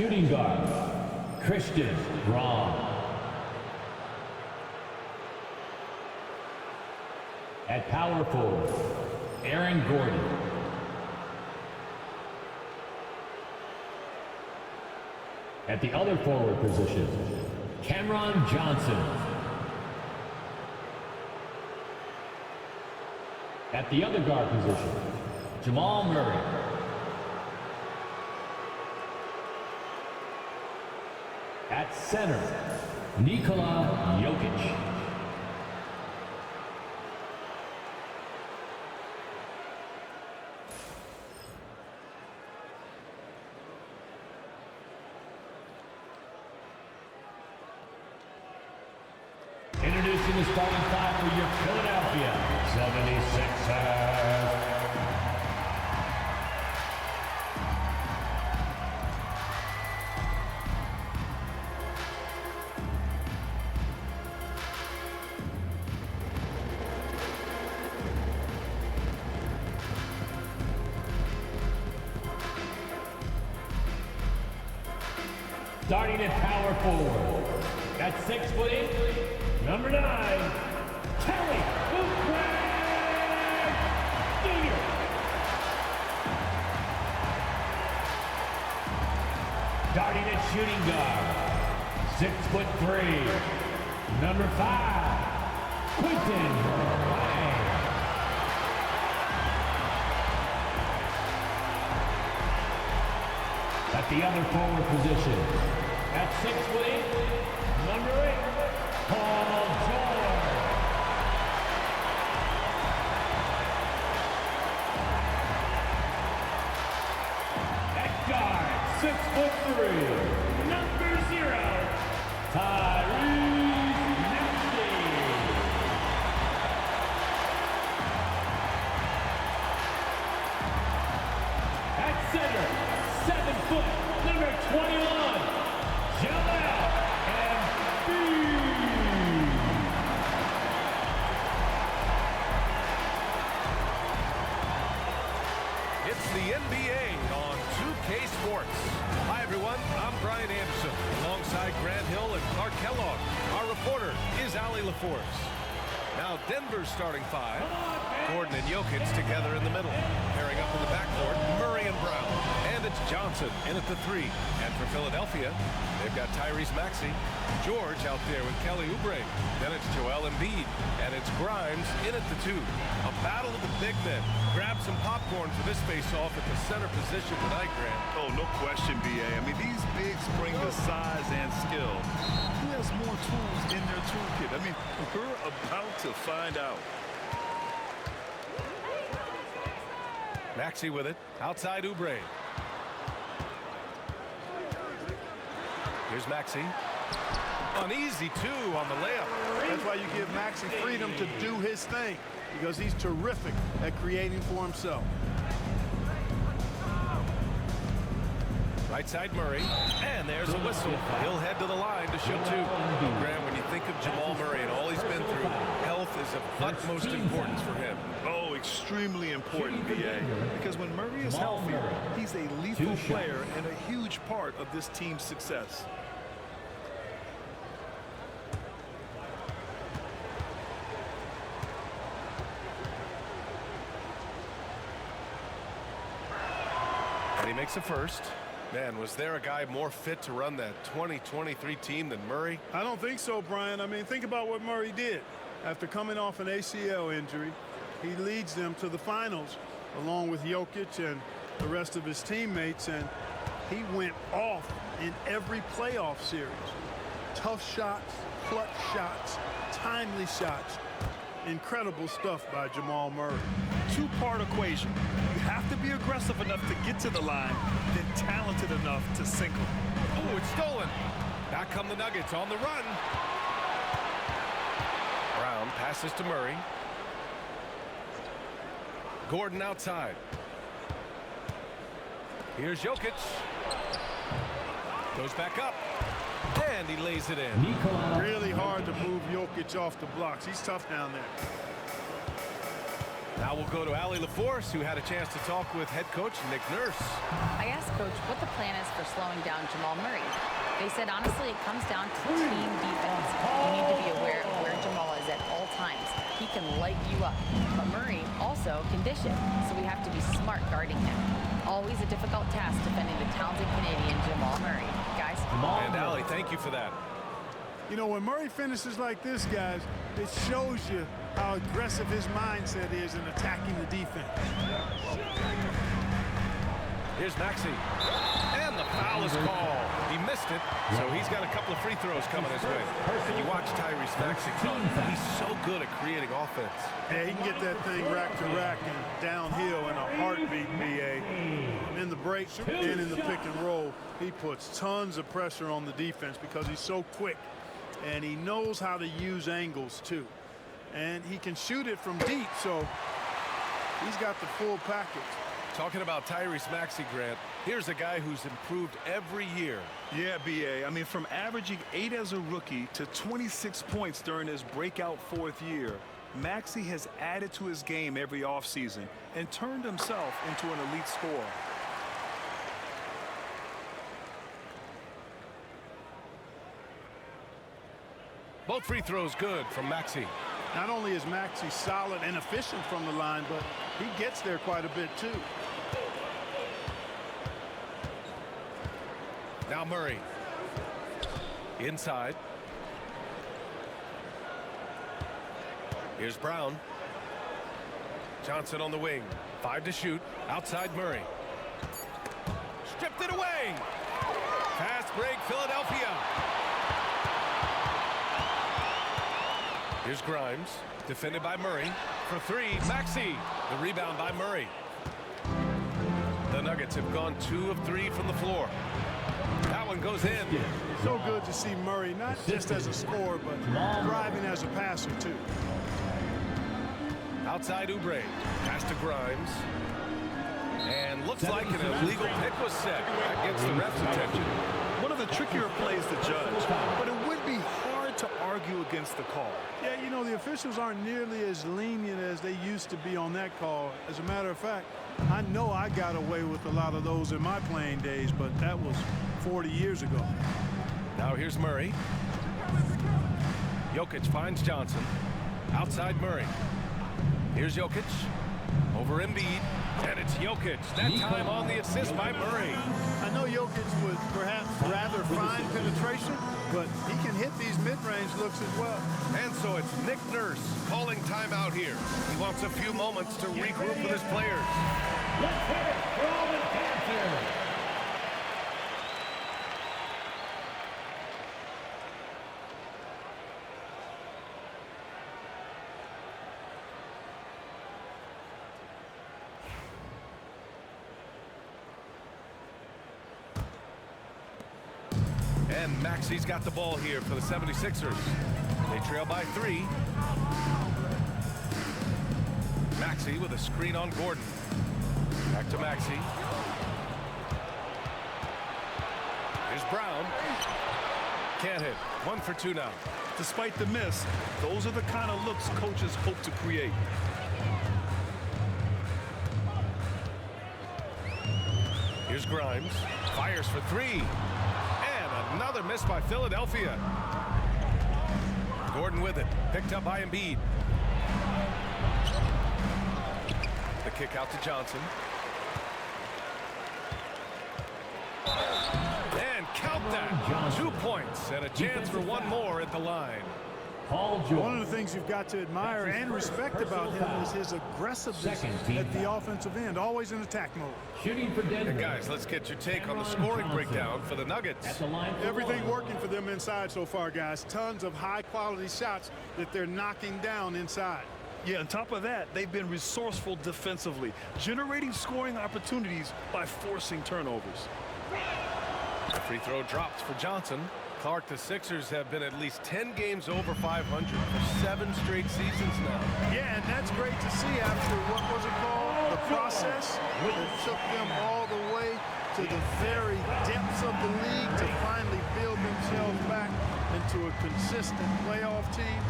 shooting guard, Christian Braun. At power forward, Aaron Gordon. At the other forward position, Cameron Johnson. At the other guard position, Jamal Murray. At center, Nikola Jokic. Introducing the starting five for your Philadelphia 76ers. Starting at power forward, at 6'8", number 9, Kelly Oubre Jr. Starting at shooting guard, 6'3", number 5, Quentin Grimes. At the other forward position, at 6'8", number 8, Paul George. At guard, 6'3", number 0, Tyrese Maxey. At center, 7 foot, number 21, Joel Embiid. It's the NBA on 2K Sports. Hi everyone, I'm Brian Anderson, alongside Grant Hill and Clark Kellogg. Our reporter is Allie LaForce. Now Denver's starting five, Gordon and Jokic together in the middle. Pairing up in the backcourt, Murray and Brown. And it's Johnson in at the 3. And for Philadelphia, they've got Tyrese Maxey, George out there with Kelly Oubre. Then it's Joel Embiid, and it's Grimes in at the 2. A battle of the big men. Grab some popcorn for this face-off at the center position tonight, Grant. Oh, no question, B.A. I mean, these bigs bring the size and skill. Who has more tools in their toolkit? I mean, we're about to find out. Maxey with it, outside Oubre. Here's Maxey. An easy 2 on the layup. That's why you give Maxey freedom to do his thing, because he's terrific at creating for himself. Right side Murray, and there's a whistle. He'll head to the line to shoot 2. Graham, when you think of Jamal Murray and all he's been through, health is of utmost importance for him. Oh, extremely important, B.A. Because when Murray is healthy, he's a lethal player and a huge part of this team's success. And he makes a first. Man, was there a guy more fit to run that 2023 team than Murray? I don't think so, Brian. I mean, think about what Murray did. After coming off an ACL injury, he leads them to the finals along with Jokic and the rest of his teammates, and he went off in every playoff series. Tough shots, clutch shots, timely shots. Incredible stuff by Jamal Murray. Two-part equation. You have to be aggressive enough to get to the line, then talented enough to single. Oh, it's stolen. Back come the Nuggets on the run. Brown passes to Murray. Gordon outside. Here's Jokic. Goes back up. And he lays it in. Really hard to move Jokic off the blocks. He's tough down there. Now we'll go to Allie LaForce, who had a chance to talk with head coach Nick Nurse. I asked Coach what the plan is for slowing down Jamal Murray. They said, honestly, it comes down to team defense. You need to be aware of where Jamal is at all times. He can light you up, but Murray also can dish it, so we have to be smart guarding him. Always a difficult task defending the talented Canadian Jamal Murray. Guys? And Allie, thank you for that. You know, when Murray finishes like this, guys, it shows you how aggressive his mindset is in attacking the defense. Here's Maxey. And the foul is called. He missed it, so he's got a couple of free throws coming his way. And you watch Tyrese Maxey come. He's so good at creating offense. Yeah, he can get that thing rack to rack and downhill in a heartbeat, BA. In the break and in the pick and roll, he puts tons of pressure on the defense because he's so quick. And he knows how to use angles, too. And he can shoot it from deep, so he's got the full package. Talking about Tyrese Maxey, Grant, here's a guy who's improved every year. Yeah, BA. I mean, from averaging 8 as a rookie to 26 points during his breakout 4th year, Maxey has added to his game every offseason and turned himself into an elite scorer. Both free throws good from Maxey. Not only is Maxey solid and efficient from the line, but he gets there quite a bit, too. Now Murray. Inside. Here's Brown. Johnson on the wing. 5 to shoot. Outside Murray. Stripped it away. Fast break, Philadelphia. Here's Grimes. Defended by Murray. For 3, Maxey. The rebound by Murray. The Nuggets have gone 2 of 3 from the floor. That one goes in. So good to see Murray, not just as a scorer, but driving as a passer, too. Outside Oubre. Pass to Grimes. And looks like an illegal pick was set. That gets the ref's attention. One of the trickier plays to judge, but it would be hard to argue against the call. Yeah, you know, the officials aren't nearly as lenient as they used to be on that call. As a matter of fact, I know I got away with a lot of those in my playing days, but that was 40 years ago. Now here's Murray. Jokic finds Johnson. Outside Murray. Here's Jokic. Over Embiid. And it's Jokic. That time on the assist by Murray. I know Jokic would perhaps rather find penetration, but he can hit these mid-range looks as well. And so it's Nick Nurse calling timeout here. He wants a few moments to regroup with his players. Let's hear it for all the dancers. And Maxey's got the ball here for the 76ers. They trail by 3. Maxey with a screen on Gordon. Back to Maxey. Here's Brown. Can't hit. 1 for 2 now. Despite the miss, those are the kind of looks coaches hope to create. Here's Grimes. Fires for 3. Another miss by Philadelphia. Gordon with it. Picked up by Embiid. The kick out to Johnson. And count that. 2 points and a chance for one more at the line. One of the things you've got to admire and respect about him is his aggressiveness at the offensive end, always in attack mode. Shooting for Denver. And guys, let's get your take on the scoring breakdown for the Nuggets. Everything working for them inside so far, guys. Tons of high-quality shots that they're knocking down inside. Yeah, on top of that, they've been resourceful defensively, generating scoring opportunities by forcing turnovers. The free throw drops for Johnson. Clark, the Sixers have been at least 10 games over 500 for 7 straight seasons now. Yeah, and that's great to see after, what was it called, the process that took them all the way to the very depths of the league to finally build themselves back into a consistent playoff team.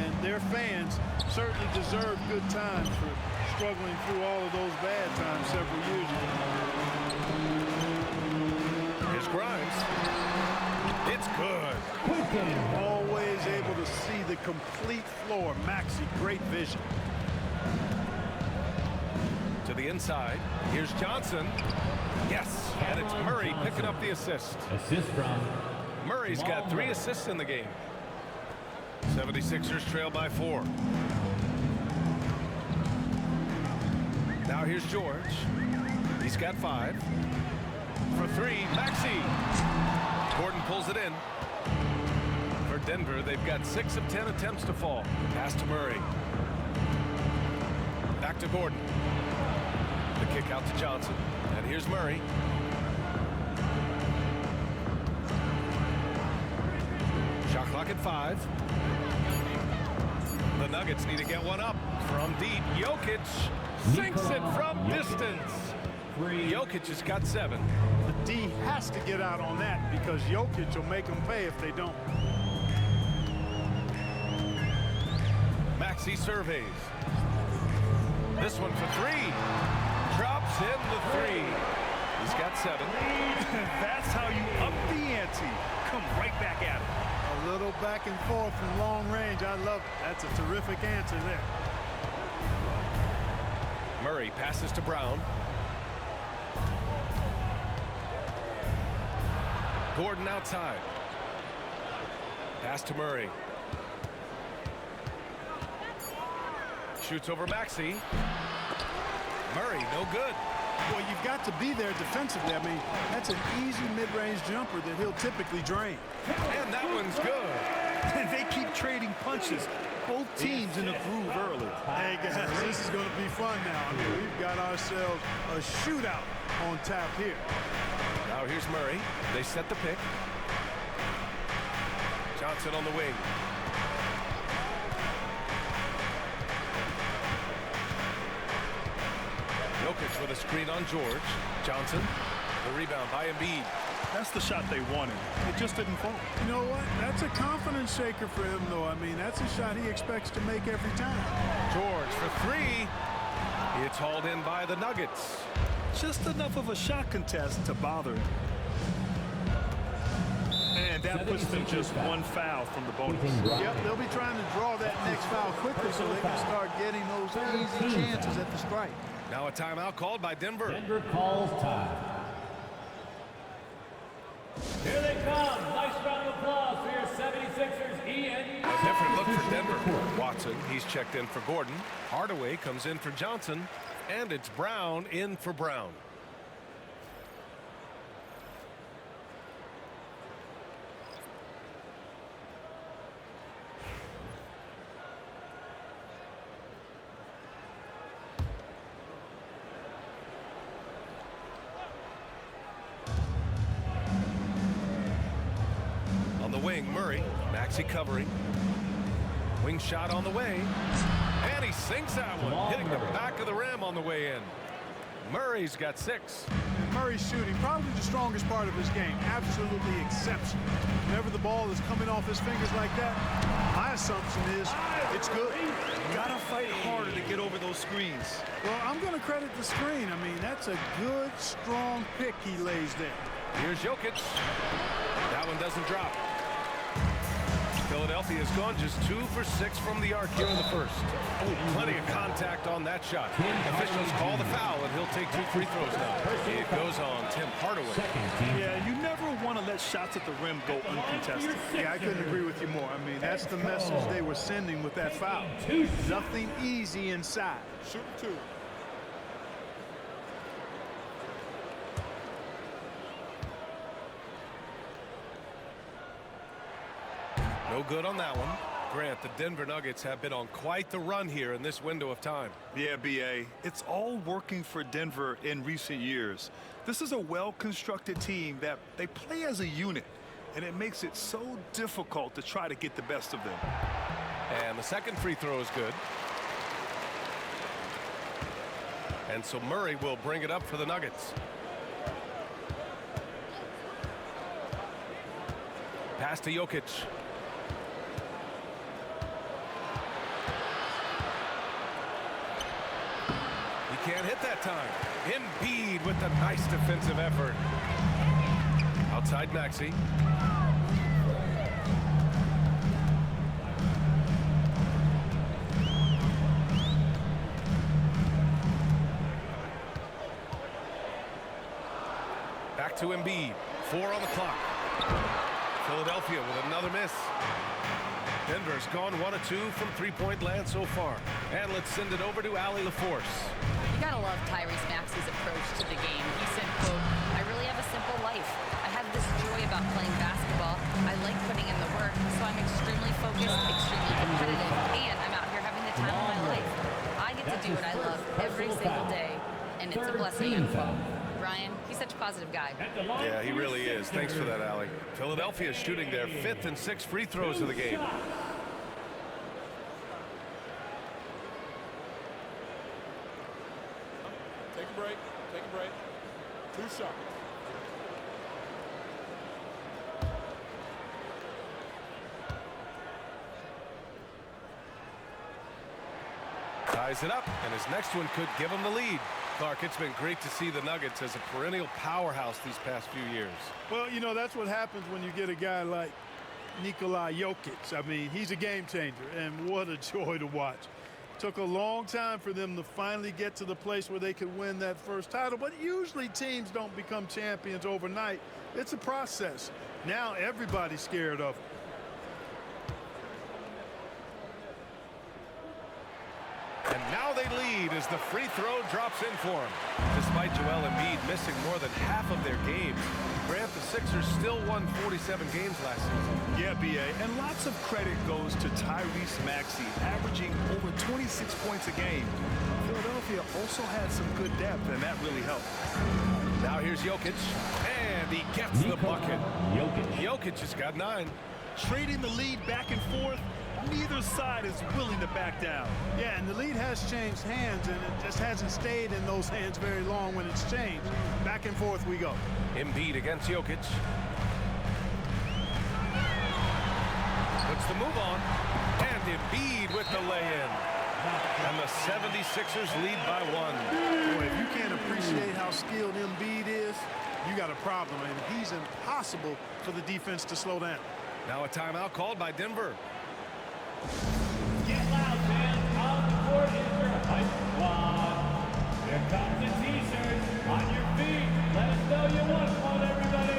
And their fans certainly deserve good times for struggling through all of those bad times several years ago. Here's Grimes. It's good. Always able to see the complete floor. Maxey, great vision. To the inside. Here's Johnson. Yes, and it's Murray picking up the assist. Assist from Murray's got 3 assists in the game. 76ers trail by 4. Now here's George. He's got 5. For 3, Maxey. Gordon pulls it in. For Denver, they've got 6 of 10 attempts to fall. Pass to Murray. Back to Gordon. The kick out to Johnson. And here's Murray. Shot clock at 5. The Nuggets need to get one up from deep. Jokic sinks it from distance. Jokic has got 7. The D has to get out on that because Jokic will make them pay if they don't. Maxey surveys. This one for 3. Drops in the 3. He's got 7. That's how you up the ante. Come right back at it. A little back and forth from long range. I love it. That's a terrific answer there. Murray passes to Brown. Gordon outside. Pass to Murray. Shoots over Maxey. Murray, no good. Well, you've got to be there defensively. I mean, that's an easy mid-range jumper that he'll typically drain. And that one's good. They keep trading punches. Both teams in a groove early. Hey, guys, this is going to be fun now. I mean, we've got ourselves a shootout on tap here. Now here's Murray. They set the pick. Johnson on the wing. Jokic with a screen on George. Johnson. The rebound by Embiid. That's the shot they wanted. It just didn't fall. You know what? That's a confidence shaker for him, though. I mean, that's a shot he expects to make every time. George for 3. It's hauled in by the Nuggets. Just enough of a shot contest to bother him. And that puts them just 1 foul from the bonus. Yep, they'll be trying to draw that next foul quickly so they can start getting those easy chances at the strike. Now a timeout called by Denver. Denver calls time. Here they come. Nice round of applause for your 76ers, Ian. A different look for Denver. Watson, he's checked in for Gordon. Hardaway comes in for Johnson. And it's Brown in for Brown. On the wing, Murray. Maxey covering. Wing shot on the way. And he sinks that one, hitting the back of the rim on the way in. Murray's got 6. And Murray's shooting, probably the strongest part of his game. Absolutely exceptional. Whenever the ball is coming off his fingers like that, my assumption is it's good. Gotta fight harder to get over those screens. Well, I'm going to credit the screen. I mean, that's a good, strong pick he lays there. Here's Jokic. That one doesn't drop. Philadelphia's gone just 2 for 6 from the arc here in the first. Oh, plenty of contact on that shot. Officials call the foul, and he'll take 2 free throws now. It goes on Tim Hardaway. Yeah, you never want to let shots at the rim go uncontested. Yeah, I couldn't agree with you more. I mean, that's the message they were sending with that foul. Nothing easy inside. Shoot 2. No good on that one. Grant, the Denver Nuggets have been on quite the run here in this window of time. Yeah, B.A., it's all working for Denver in recent years. This is a well-constructed team that they play as a unit, and it makes it so difficult to try to get the best of them. And the second free throw is good. And so Murray will bring it up for the Nuggets. Pass to Jokic. it that time. Embiid with the nice defensive effort. Outside Maxey. Back to Embiid. 4 on the clock. Philadelphia with another miss. Denver's gone 1 of 2 from three-point land so far. And let's send it over to Allie LaForce. You gotta love Tyrese Maxey's approach to the game. He said, quote, "I really have a simple life. I have this joy about playing basketball. I like putting in the work, so I'm extremely focused, extremely competitive, and I'm out here having the time of my life. I get to do what I love every single day, and it's a blessing," unquote. Ryan, he's such a positive guy. Yeah, he really is. Thanks for that, Allie. Philadelphia shooting their 5th and 6th free throws of the game. Take a break. Take a break. 2 shots. Ties it up, and his next one could give him the lead. Clark, it's been great to see the Nuggets as a perennial powerhouse these past few years. Well, you know, that's what happens when you get a guy like Nikola Jokic. I mean, he's a game changer, and what a joy to watch. Took a long time for them to finally get to the place where they could win that first title, but usually teams don't become champions overnight. It's a process. Now everybody's scared of him. And now they lead as the free throw drops in for him. Despite Joel Embiid missing more than half of their games, Grant, the Sixers still won 47 games last season. Yeah, B.A., and lots of credit goes to Tyrese Maxey, averaging over 26 points a game. Philadelphia also had some good depth, and that really helped. Now here's Jokic, and he gets the bucket. Jokic has got 9. Trading the lead back and forth, neither side is willing to back down. Yeah, and the lead has changed hands, and it just hasn't stayed in those hands very long when it's changed. Back and forth we go. Embiid against Jokic. Puts the move on, and Embiid with the lay-in. And the 76ers lead by 1. Boy, if you can't appreciate how skilled Embiid is, you got a problem, and he's impossible for the defense to slow down. Now a timeout called by Denver. Get loud, fans. On the court is your hype squad. Here comes the T-shirts. On your feet. Let us know you want one, everybody.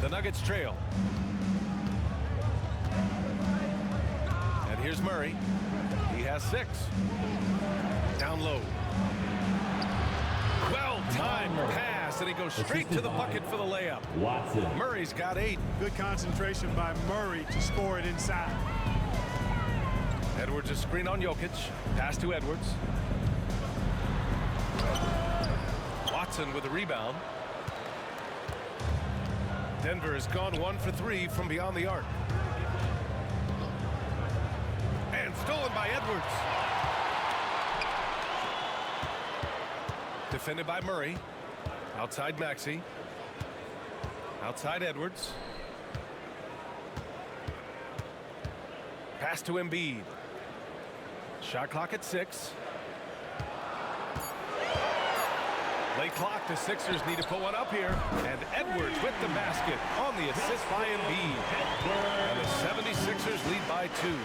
The Nuggets trail. And here's Murray. He has 6. Down low. Well-timed pass, and he goes straight to the bucket for the layup. Watson. Murray's got 8. Good concentration by Murray to score it inside. Edwards' a screen on Jokic. Pass to Edwards. Watson with the rebound. Denver has gone 1 for 3 from beyond the arc. And stolen by Edwards. Defended by Murray. Outside Maxey. Outside Edwards. Pass to Embiid. Shot clock at 6. Late clock. The Sixers need to put one up here. And Edwards with the basket on the assist by Embiid. And the 76ers lead by 2.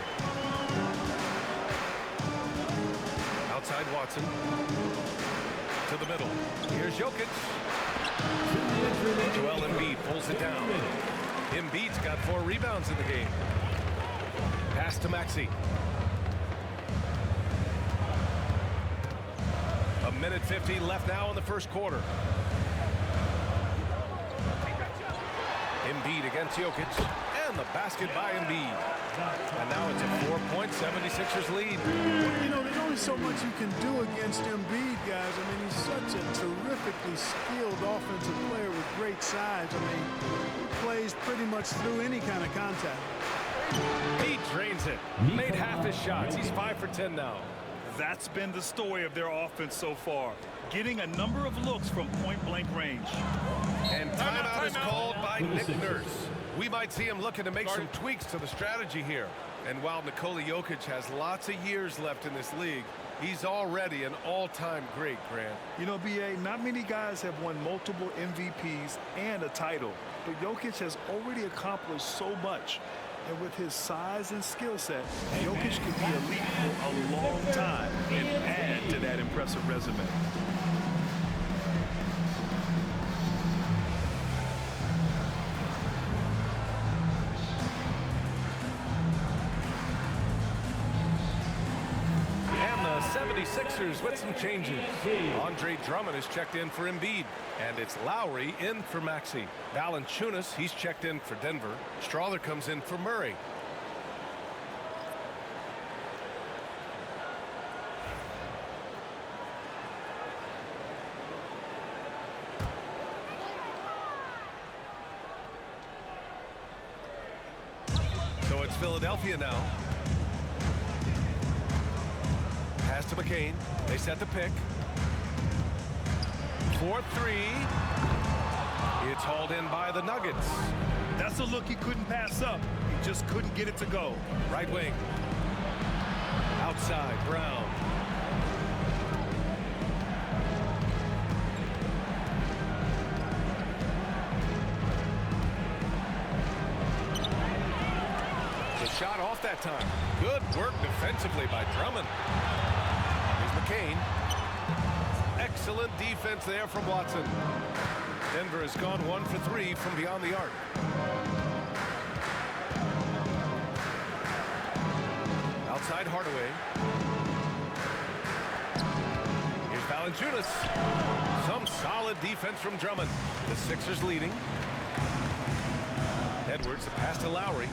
Outside Watson. To the middle. Here's Jokic. Joel Embiid pulls it down. Embiid's got 4 rebounds in the game. Pass to Maxey. A minute 50 left now in the first quarter. Embiid against Jokic. And the basket by Embiid. And now it's a 4-point 76ers lead. You know, there's only so much you can do against Embiid, guys. I mean, he's such a terrifically skilled offensive player with great size. I mean, he plays pretty much through any kind of contact. He drains it. Made half his shots. He's 5 for 10 now. That's been the story of their offense so far, getting a number of looks from point-blank range. And timeout is called by Nick Nurse. We might see him looking to make some tweaks to the strategy here. And while Nikola Jokic has lots of years left in this league, he's already an all-time great, Grant. You know, B.A., not many guys have won multiple MVPs and a title, but Jokic has already accomplished so much. And with his size and skill set, Jokic could be elite for a long time and add to that impressive resume. And the 76ers with some changes. Andre Drummond is checked in for Embiid. And it's Lowry in for Maxey. Valanciunas, he's checked in for Denver. Strawther comes in for Murray. So it's Philadelphia now. Pass to McCain. They set the pick. 4-3. It's hauled in by the Nuggets. That's a look he couldn't pass up. He just couldn't get it to go. Right wing. Outside, Brown. The shot off that time. Good work defensively by Drummond. Here's McCain. Excellent defense there from Watson. Denver has gone 1 for 3 from beyond the arc. Outside Hardaway. Here's Valanciunas. Some solid defense from Drummond. The Sixers leading. Edwards, a pass to Lowry.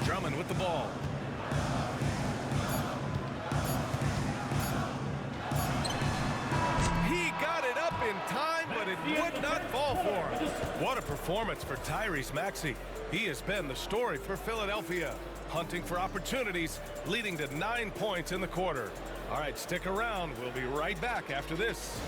Drummond with the ball. In time, but it would not fall for him. What a performance for Tyrese Maxey. He has been the story for Philadelphia, hunting for opportunities, leading to 9 points in the quarter. All right, stick around. We'll be right back after this.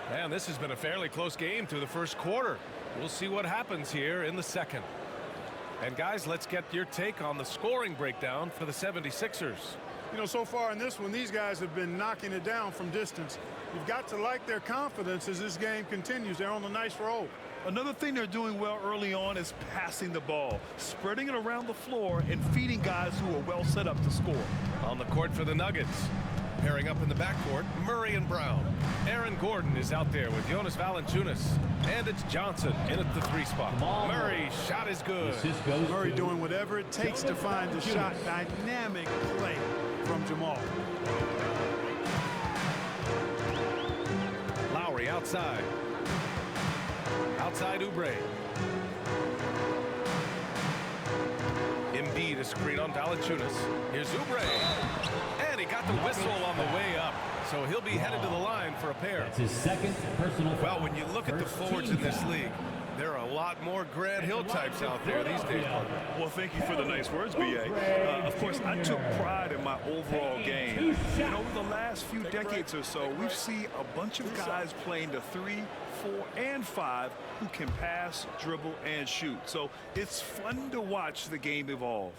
Man, this has been a fairly close game through the first quarter. We'll see what happens here in the second. And guys, let's get your take on the scoring breakdown for the 76ers. You know, so far in this one, these guys have been knocking it down from distance. You've got to like their confidence as this game continues. They're on a nice roll. Another thing they're doing well early on is passing the ball, spreading it around the floor and feeding guys who are well set up to score. On the court for the Nuggets. Pairing up in the backcourt, Murray and Brown. Aaron Gordon is out there with Jonas Valanciunas. And it's Johnson in at the 3 spot. Murray, shot is good. Murray doing whatever it takes to find the shot. Dynamic play from Jamal. Lowry outside. Outside Oubre. Embiid a screen on Valanciunas. Here's Oubre. And he got the whistle on the way up. So he'll be headed to the line for a pair. That's his second personal foul. Well, when you look at the forwards in this league, there are a lot more Grant Hill types out there these days, partner. Well, thank you for the nice words, B.A. Of course, I took pride in my overall game. And over the last few decades or so, we've seen a bunch of guys playing the 3, 4, and 5 who can pass, dribble, and shoot. So it's fun to watch the game evolve.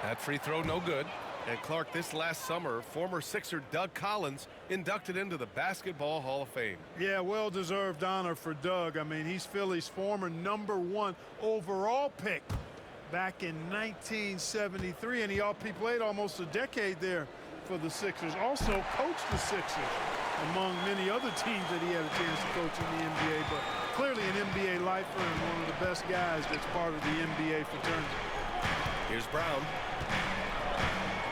That free throw no good. And Clark, this last summer, former Sixer Doug Collins inducted into the Basketball Hall of Fame. Yeah, well-deserved honor for Doug. I mean, he's Philly's former #1 overall pick back in 1973, and he played almost a decade there for the Sixers. Also coached the Sixers, among many other teams that he had a chance to coach in the NBA, but clearly an NBA lifer and one of the best guys that's part of the NBA fraternity. Here's Brown.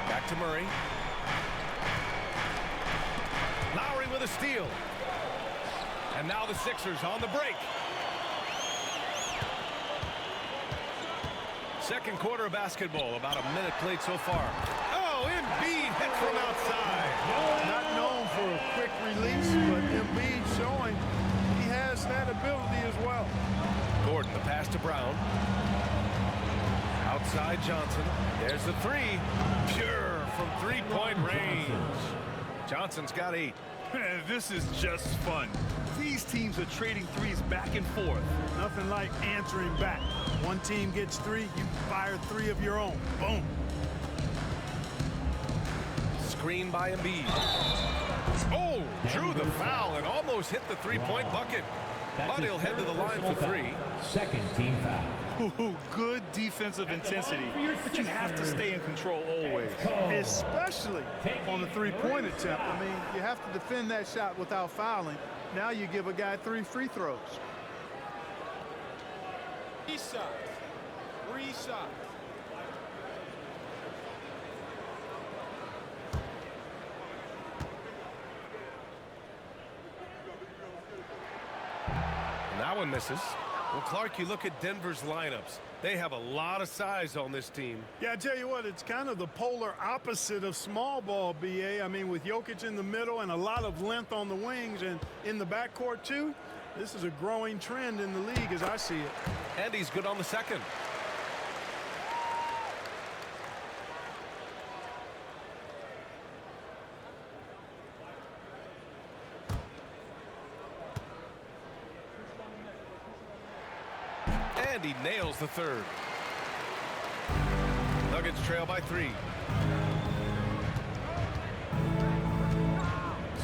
Back to Murray. Lowry with a steal. And now the Sixers on the break. Second quarter of basketball, about a minute played so far. Oh, Embiid hit from outside. Not known for a quick release, but Embiid showing he has that ability as well. Gordon, the pass to Brown. Outside Johnson. There's the three. Pure from three-point range. Johnson's got 8. Man, this is just fun. These teams are trading threes back and forth. Nothing like answering back. One team gets 3, you fire 3 of your own. Boom. Screen by Embiid. Oh, drew the foul and almost hit the three-point bucket. But he'll head to the line for 3. Second team foul. Ooh, good defensive intensity, but you have to stay in control always. Especially on the three-point attempt. I mean, you have to defend that shot without fouling. Now you give a guy 3 free throws. 3 shots. 3 shots. That one misses. Well, Clark, you look at Denver's lineups. They have a lot of size on this team. Yeah, I tell you what, it's kind of the polar opposite of small ball, B.A. I mean, with Jokic in the middle and a lot of length on the wings and in the backcourt, too, this is a growing trend in the league as I see it. And he's good on the second. And he nails the third. Nuggets trail by 3.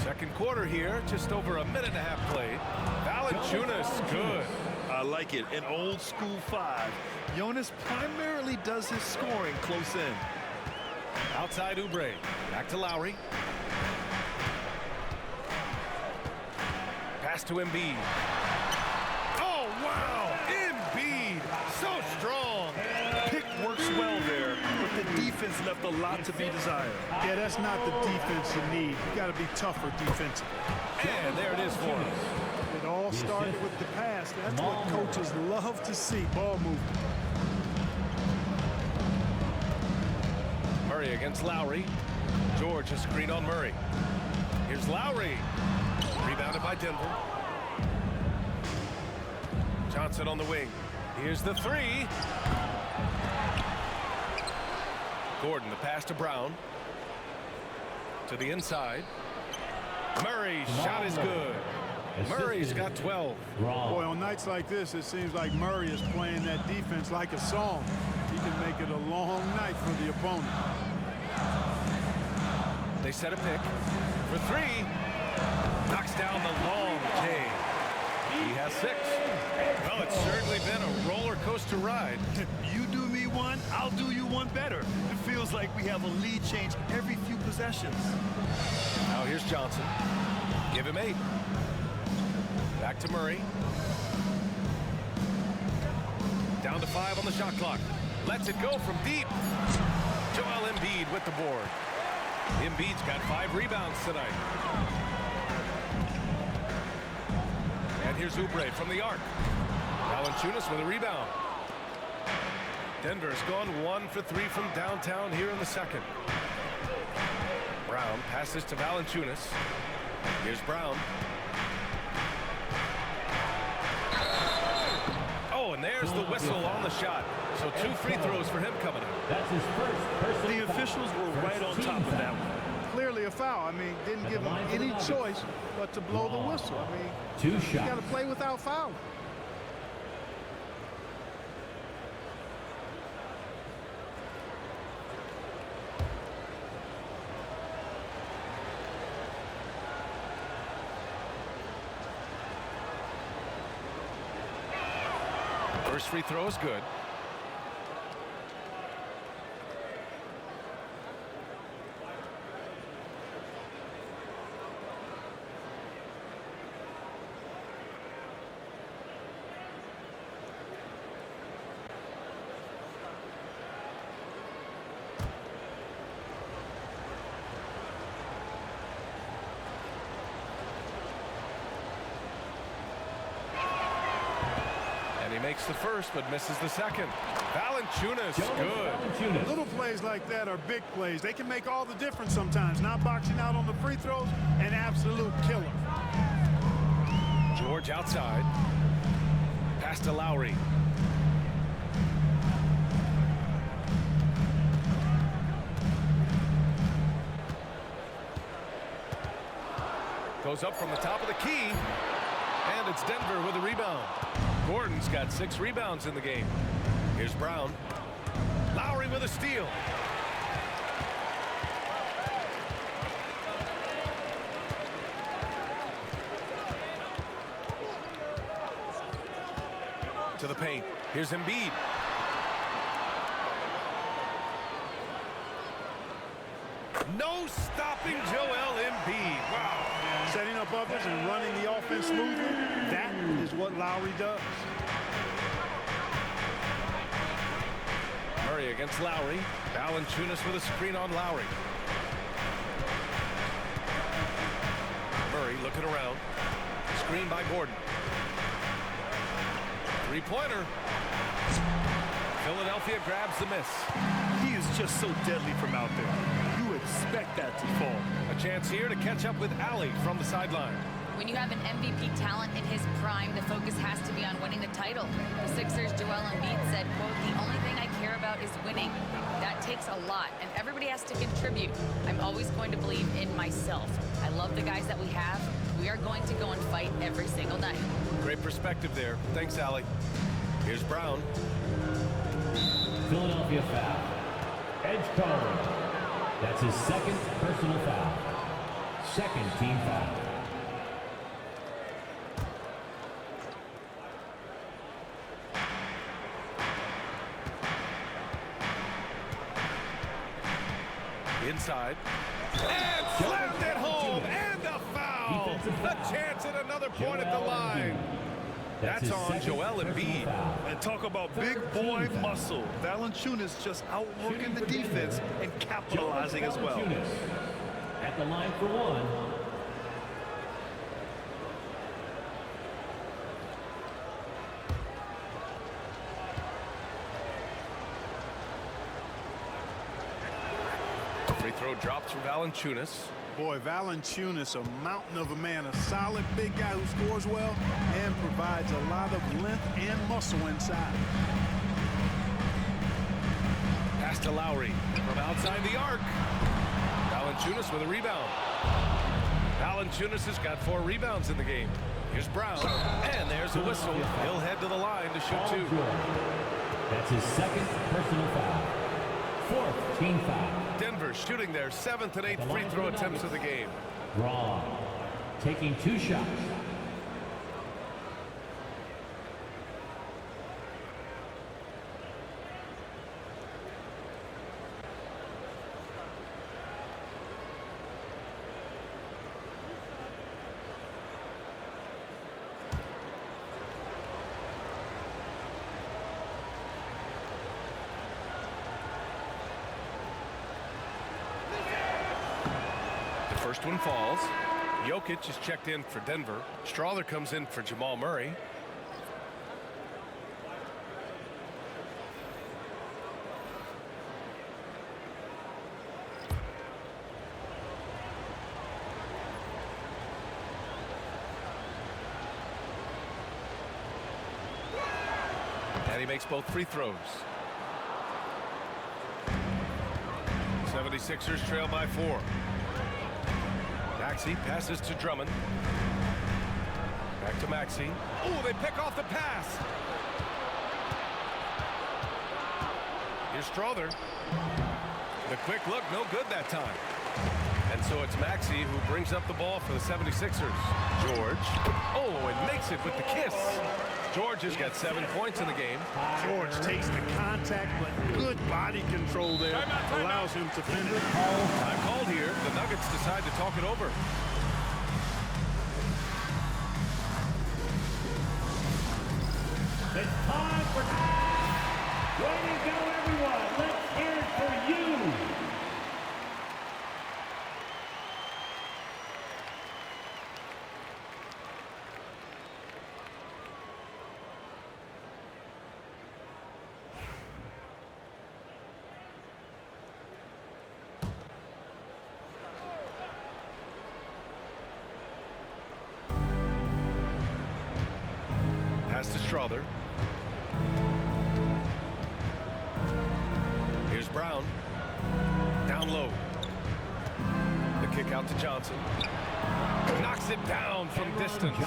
Second quarter here, just over a minute and a half played. Valanciunas, good. I like it. An old school 5. Jonas primarily does his scoring close in. Outside Oubre. Back to Lowry. Pass to Embiid. Oh, wow! Embiid, so strong. Pick works well there, but the defense left a lot to be desired. Yeah, that's not the defense you need. You got to be tougher defensively. And there it is for him. It all started with the pass. That's what coaches love to see, ball movement. Murray against Lowry. George a screen on Murray. Here's Lowry. Rebounded by Denver. Johnson on the wing. Here's the 3. Gordon, the pass to Brown. To the inside. Murray's shot is good. Murray's got 12. Boy, on nights like this, it seems like Murray is playing that defense like a song. He can make it a long night for the opponent. They set a pick for 3. Knocks down the long K. He has 6. Well, it's certainly been a roller coaster ride. You do me one, I'll do you one better. It feels like we have a lead change every few possessions. Now here's Johnson. Give him 8. Back to Murray. Down to 5 on the shot clock. Lets it go from deep. Joel Embiid with the board. Embiid's got 5 rebounds tonight. And here's Oubre from the arc. Valanciunas with a rebound. Denver's gone 1 for 3 from downtown here in the second. Brown passes to Valanciunas. Here's Brown. Oh, and there's the whistle on the shot. So 2 free throws for him coming up. That's his first personal The officials were right on top of that one. Clearly a foul. I mean, didn't give him any choice but to blow the whistle. I mean, 2 you shots. got to play without fouling. First free throw is good. He makes the first, but misses the second. Valanciunas, good. Little plays like that are big plays. They can make all the difference sometimes. Not boxing out on the free throws, an absolute killer. George outside. Pass to Lowry. Goes up from the top of the key. And it's Denver with a rebound. Gordon's got 6 rebounds in the game. Here's Brown. Lowry with a steal. To the paint. Here's Embiid. No stopping Joel Embiid. Wow. Setting up others and running the offense smoothly. That is what Lowry does. Murray against Lowry. Valanciunas with a screen on Lowry. Murray looking around. Screen by Gordon. Three-pointer. Philadelphia grabs the miss. He is just so deadly from out there. You expect that to fall. A chance here to catch up with Ali from the sideline. When you have an MVP talent in his prime, the focus has to be on winning the title. The Sixers' Joel Embiid said, quote, "The only thing I care about is winning." That takes a lot, and everybody has to contribute. I'm always going to believe in myself. I love the guys that we have. We are going to go and fight every single night. Great perspective there. Thanks, Ali. Here's Brown. Philadelphia foul. Edge card. That's his second personal foul. Second team foul. Inside. And slammed it home. And a foul. A chance at another point at the line. That's on Joel Embiid. And talk about big boy muscle. Valanciunas just outworking the defense and capitalizing as well. At the line for one. Free throw drops for Valanciunas. Boy, Valanciunas, a mountain of a man, a solid big guy who scores well and provides a lot of length and muscle inside. Pass to Lowry from outside the arc. Valanciunas with a rebound. Valanciunas has got 4 rebounds in the game. Here's Brown, and there's a whistle. He'll head to the line to shoot 2. That's his second personal foul. Fourth team foul. Denver shooting their 7th and 8th free throw attempts of the game. Wrong. Taking 2 shots. First one falls. Jokic is checked in for Denver. Strawther comes in for Jamal Murray. he makes both free throws. 76ers trail by 4. Maxey passes to Drummond. Back to Maxey. Oh, they pick off the pass. Here's Strother. The quick look, no good that time. And so it's Maxey who brings up the ball for the 76ers. George. Oh, and makes it with the kiss. George has got 7 points in the game. George takes the contact, but good body control there. Allows him to finish. Time called here. The Nuggets decide to talk it over. It's time for... Way to go, everyone. Let's hear it for you. Pass to Strother. Here's Brown. Down low. The kick out to Johnson. Knocks it down from distance.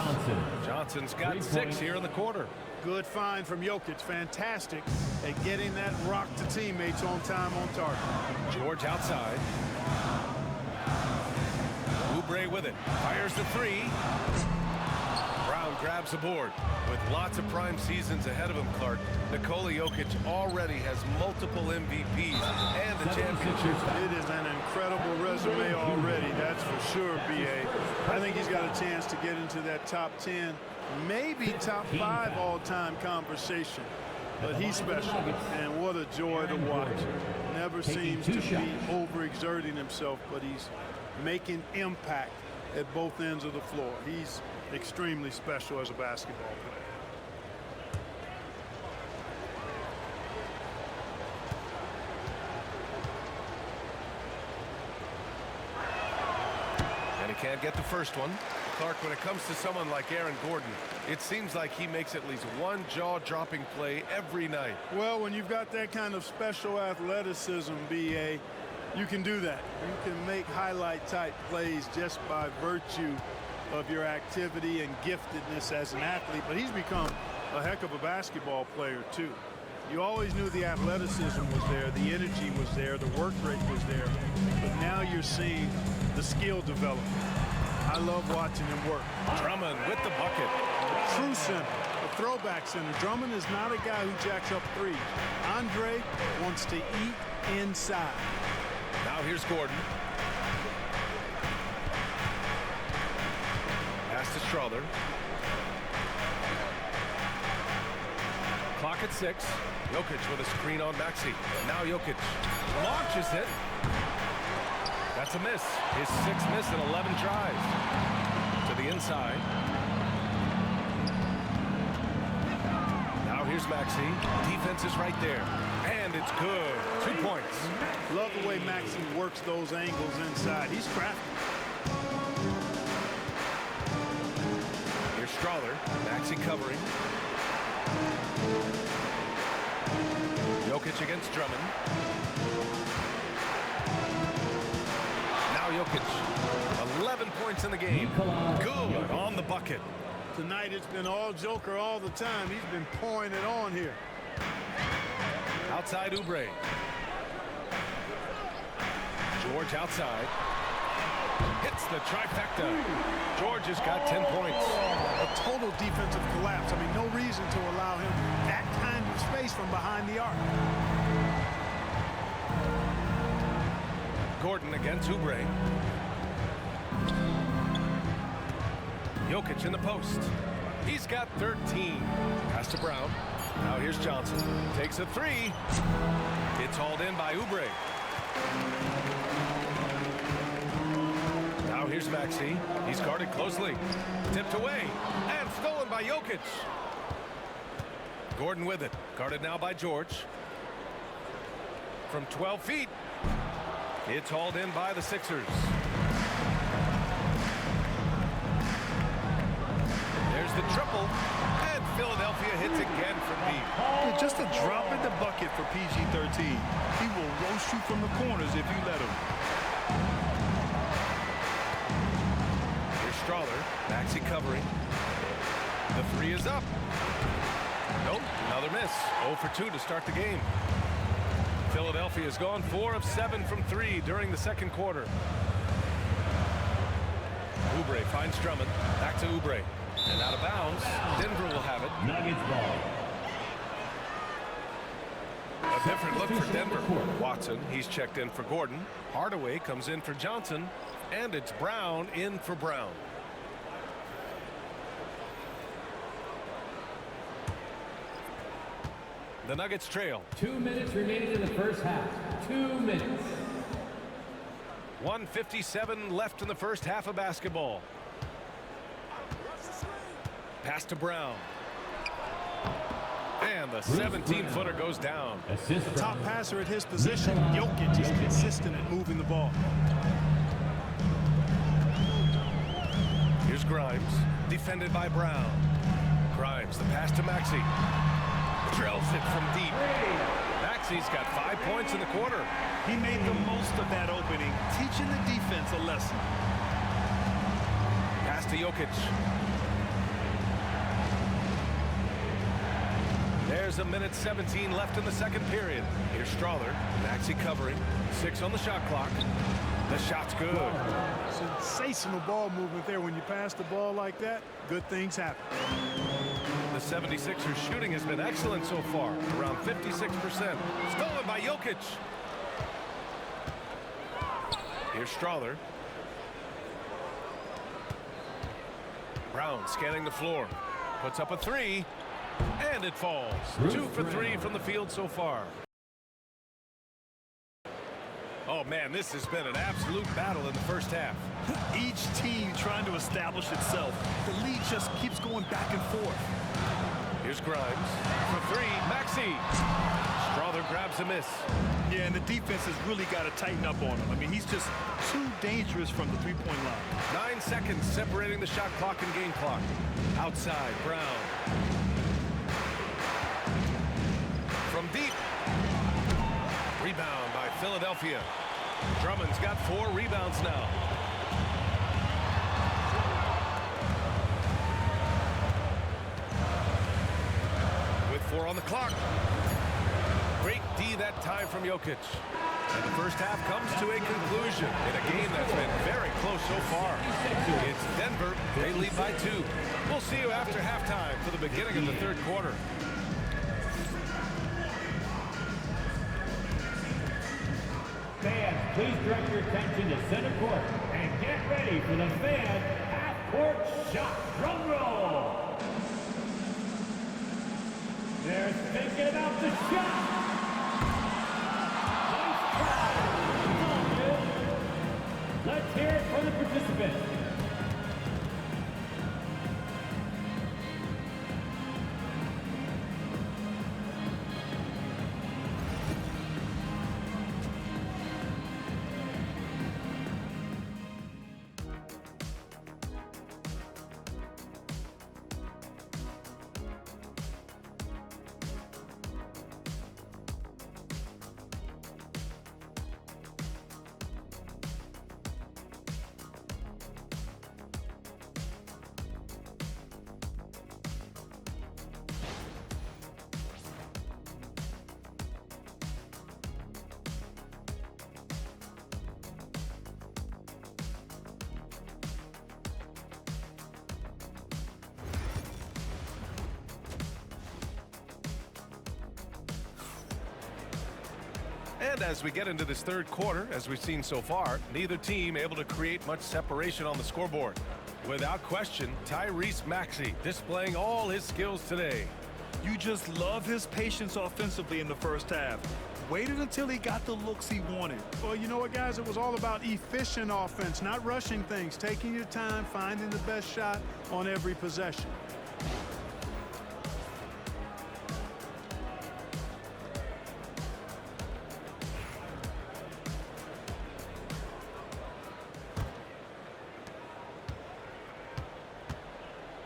Johnson's got 6 here in the quarter. Good find from Jokic. Fantastic at getting that rock to teammates on time, on target. George outside. Oubre with it. Fires the 3. Brown grabs the board. With lots of prime seasons ahead of him, Clark, Nikola Jokic already has multiple MVPs and a championship. It is an incredible resume already, that's for sure, B.A. I think he's got a chance to get into that top 10, maybe top 5 all-time conversation. But he's special, and what a joy to watch. Never seems to be overexerting himself, but he's making impact at both ends of the floor. He's extremely special as a basketball player. And he can't get the first one. Clark, when it comes to someone like Aaron Gordon, it seems like he makes at least one jaw-dropping play every night. Well, when you've got that kind of special athleticism, B.A., you can do that. You can make highlight-type plays just by virtue of your activity and giftedness as an athlete. But he's become a heck of a basketball player, too. You always knew the athleticism was there, the energy was there, the work rate was there. But now you're seeing the skill development. I love watching him work. Drummond with the bucket. True center, a throwback center. Drummond is not a guy who jacks up threes. Andre wants to eat inside. Now here's Gordon. Pass to Strother. Clock at 6. Jokic with a screen on Maxey. Now Jokic launches it. That's a miss. His 6th miss in 11 tries. To the inside. Now here's Maxey. Defense is right there. And it's good. 2 points. Love the way Maxey works those angles inside. He's crafty. Here's Strother. Maxey covering. Jokic against Drummond. Now Jokic. 11 points in the game. Good on the bucket. Tonight it's been all Joker all the time. He's been pouring it on here. Outside Oubre. George outside. Hits the trifecta. George has got 10 points. A total defensive collapse. I mean, no reason to allow him that kind of space from behind the arc. Gordon against Oubre. Jokic in the post. He's got 13. Pass to Brown. Now here's Johnson. Takes a 3. It's hauled in by Oubre. Now here's Maxey. He's guarded closely. Tipped away. And stolen by Jokic. Gordon with it. Guarded now by George. From 12 feet. It's hauled in by the Sixers. There's the triple. And Philadelphia Philadelphia hits again from deep. Yeah, just a drop in the bucket for PG-13. He will roast you from the corners if you let him. Here's Strahler. Maxey covering. The three is up. Nope, another miss. 0 for 2 to start the game. Philadelphia has gone 4 of 7 from 3 during the second quarter. Oubre finds Drummond. Back to Oubre. And out of bounds. Denver will have it. Nuggets ball. A different look for Denver. Watson, he's checked in for Gordon. Hardaway comes in for Johnson. And it's Brown in for Brown. The Nuggets trail. 2 minutes remaining in the first half. 2 minutes. 1:57 left in the first half of basketball. Pass to Brown. And the 17-footer goes down. Assist. The top passer at his position, Jokic, is consistent at moving the ball. Here's Grimes, defended by Brown. Grimes, the pass to Maxey. Drills it from deep. Maxey's got 5 points in the quarter. He made the most of that opening, teaching the defense a lesson. Pass to Jokic. There's 1:17 left in the second period. Here's Strahler. Maxey covering. 6 on the shot clock. The shot's good. Sensational ball movement there. When you pass the ball like that, good things happen. The 76ers shooting has been excellent so far, around 56%. Stolen by Jokic. Here's Strahler. Brown scanning the floor. Puts up a three. And it falls. 2 for 3 from the field so far. Oh, man, this has been an absolute battle in the first half. Each team trying to establish itself. The lead just keeps going back and forth. Here's Grimes for 3. Maxey. Strahler grabs a miss. Yeah, and the defense has really got to tighten up on him. I mean, he's just too dangerous from the three-point line. 9 seconds separating the shot clock and game clock. Outside, Brown. From deep. Rebound by Philadelphia. Drummond's got 4 rebounds now. With 4 on the clock. Great D that time from Jokic. And the first half comes to a conclusion in a game that's been very close so far. It's Denver. They lead by 2. We'll see you after halftime for the beginning of the third quarter. Fans, please direct your attention to center court and get ready for the fan half-court shot. Drum roll. They're thinking about the shot. Nice try. Let's hear it for the participants. And as we get into this third quarter, as we've seen so far, neither team able to create much separation on the scoreboard. Without question, Tyrese Maxey displaying all his skills today. You just love his patience offensively in the first half. Waited until he got the looks he wanted. Well, you know what, guys? It was all about efficient offense, not rushing things, taking your time, finding the best shot on every possession.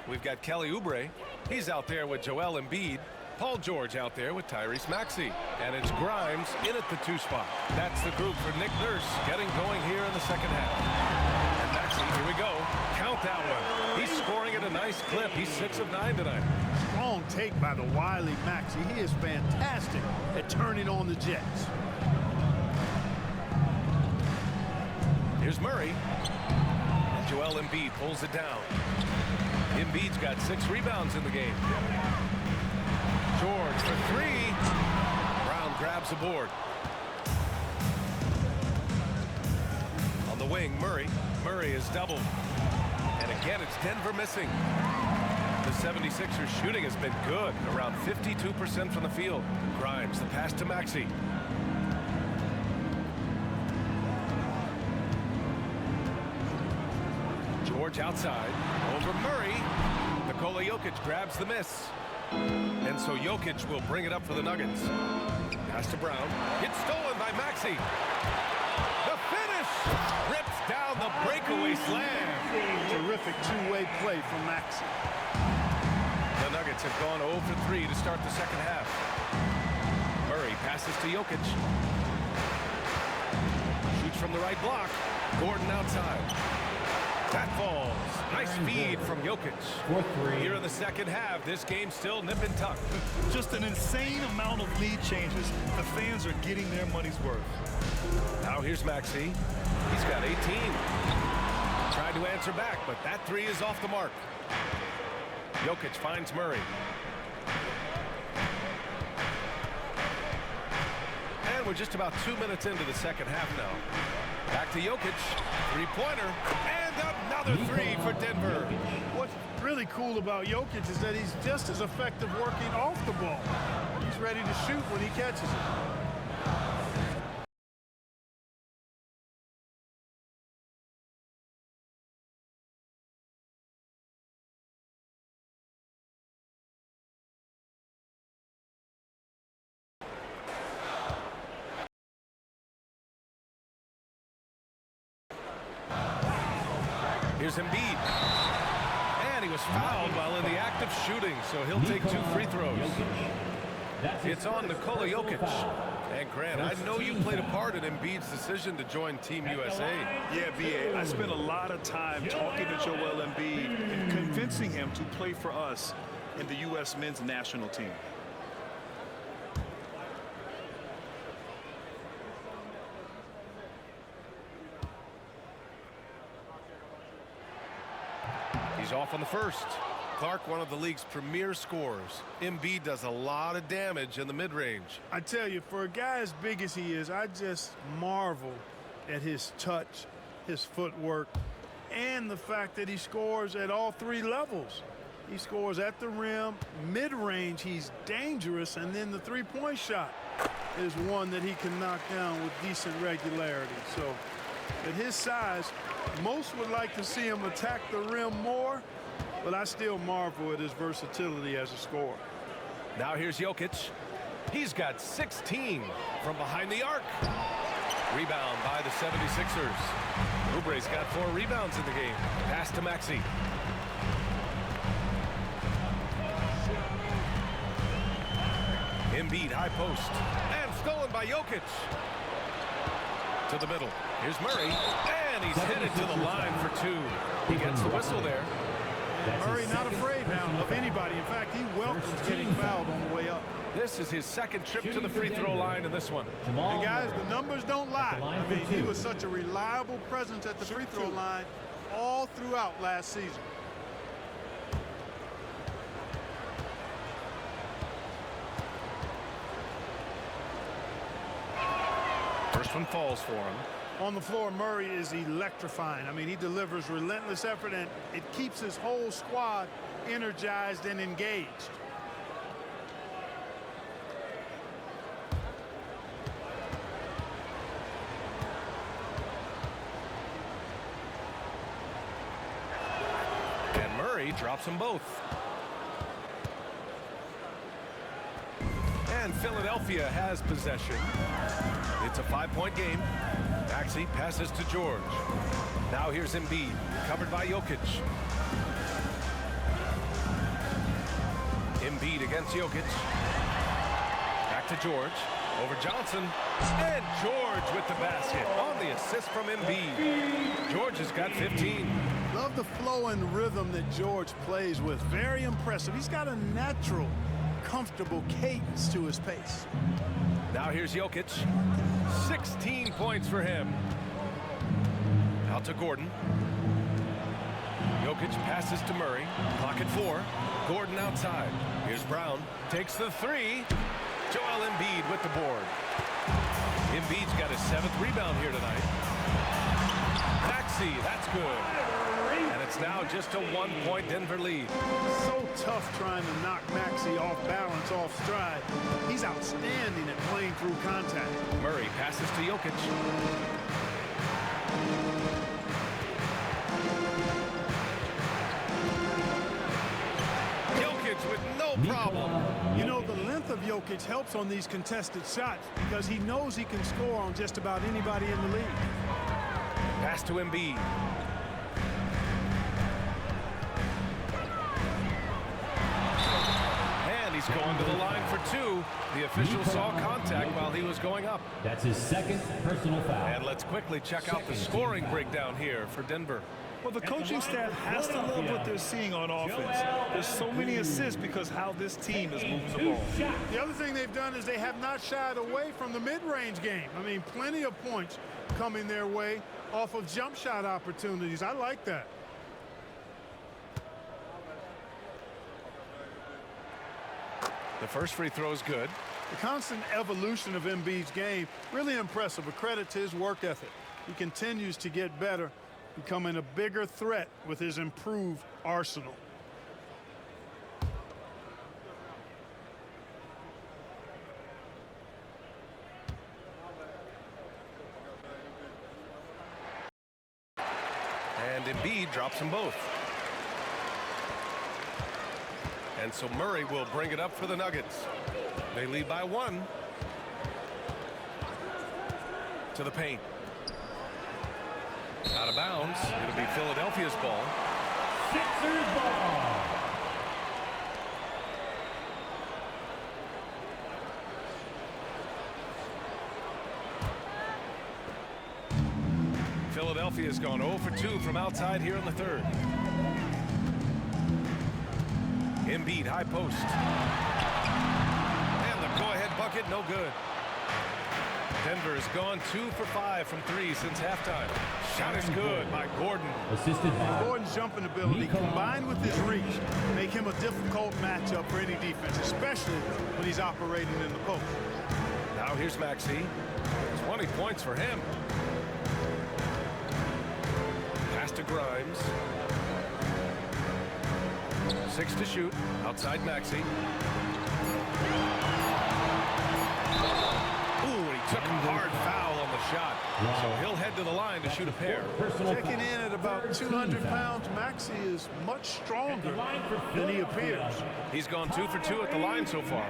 We've got Kelly Oubre. He's out there with Joel Embiid. Paul George out there with Tyrese Maxey. And it's Grimes in at the 2 spot. That's the group for Nick Nurse getting going here in the second half. And Maxey, here we go. Count that one. He's scoring at a nice clip. He's 6 of 9 tonight. Strong take by the wily Maxey. He is fantastic at turning on the Jets. Here's Murray. And Joel Embiid pulls it down. Embiid's got 6 rebounds in the game. George for 3. Brown grabs the board. On the wing, Murray. Murray is doubled. And again, it's Denver missing. The 76ers shooting has been good, around 52% from the field. Grimes, the pass to Maxey. George outside, over Murray. Nikola Jokic grabs the miss. And so Jokic will bring it up for the Nuggets. Pass to Brown. It's stolen by Maxey. The finish! Rips down the breakaway slam. Terrific two-way play from Maxey. The Nuggets have gone 0 for 3 to start the second half. Murray passes to Jokic. Shoots from the right block. Gordon outside. That falls. Nice feed from Jokic. Here in the second half, this game's still nip and tuck. Just an insane amount of lead changes. The fans are getting their money's worth. Now here's Maxey. He's got 18. Tried to answer back, but that 3 is off the mark. Jokic finds Murray. And we're just about 2 minutes into the second half now. Back to Jokic. 3-pointer. And another 3 for Denver. What's really cool about Jokic is that he's just as effective working off the ball. He's ready to shoot when he catches it. Here's Embiid. And he was fouled while in the act of shooting, so he'll take 2 free throws. It's on Nikola Jokic. And Grant, I know you played a part in Embiid's decision to join Team USA. Yeah, B.A., I spent a lot of time talking to Joel Embiid and convincing him to play for us in the U.S. men's national team. He's off on the first. Clark, one of the league's premier scorers. Embiid does a lot of damage in the mid-range. I tell you, for a guy as big as he is, I just marvel at his touch, his footwork, and the fact that he scores at all 3 levels. He scores at the rim, mid-range, he's dangerous, and then the 3-point shot is one that he can knock down with decent regularity. So at his size, most would like to see him attack the rim more, but I still marvel at his versatility as a scorer. Now here's Jokic. He's got 16 from behind the arc. Rebound by the 76ers. Oubre's got 4 rebounds in the game. Pass to Maxey. Embiid high post. And stolen by Jokic. To the middle. Here's Murray. And he's headed to the line for 2. He gets the whistle there. Murray not afraid now of anybody. In fact, he welcomes getting fouled on the way up. This is his second trip to the free throw line in this one. And guys, the numbers don't lie. I mean, he was such a reliable presence at the free throw line all throughout last season. First one falls for him. On the floor, Murray is electrifying. I mean, he delivers relentless effort, and it keeps his whole squad energized and engaged. And Murray drops them both. And Philadelphia has possession. It's a 5-point game. Maxey passes to George. Now here's Embiid, covered by Jokic. Embiid against Jokic. Back to George. Over Johnson. And George with the basket on the assist from Embiid. George has got 15. Love the flow and rhythm that George plays with. Very impressive. He's got a natural, comfortable cadence to his pace. Now here's Jokic. 16 points for him. Out to Gordon. Jokic passes to Murray. Clock at 4. Gordon outside. Here's Brown. Takes the 3. Joel Embiid with the board. Embiid's got his 7th rebound here tonight. Maxey, that's good. And it's now just a 1-point Denver lead. So tough trying to knock Maxey off balance, off stride. He's outstanding at playing through contact. Murray passes to Jokic. Jokic with no problem. You know, the length of Jokic helps on these contested shots because he knows he can score on just about anybody in the league. Pass to Embiid. And he's going to the line for 2. The official saw contact while he was going up. That's his 2nd personal foul. And let's quickly check out the scoring breakdown here for Denver. Well, the coaching staff has to love what they're seeing on offense. There's so many assists because how this team is moving the ball. The other thing they've done is they have not shied away from the mid-range game. I mean, plenty of points coming their way off of jump shot opportunities. I like that. The first free throw is good. The constant evolution of Embiid's game, really impressive. A credit to his work ethic. He continues to get better, becoming a bigger threat with his improved arsenal. And Embiid drops them both. And so Murray will bring it up for the Nuggets. They lead by 1. To the paint. Out of bounds. It'll be Philadelphia's ball. Sixers ball. Philadelphia's gone 0 for 2 from outside here in the 3rd. Embiid, high post. And the go-ahead bucket, no good. Denver has gone 2 for 5 from 3 since halftime. Shot is good by Gordon. Assisted by Gordon's jumping ability combined with his reach make him a difficult matchup for any defense, especially when he's operating in the post. Now here's Maxey. 20 points for him. Pass to Grimes. 6 to shoot. Outside Maxey. Took a hard foul on the shot. So he'll head to the line to shoot a pair. Checking in at about 200 pounds, Maxey is much stronger than he appears. He's gone 2 for 2 at the line so far.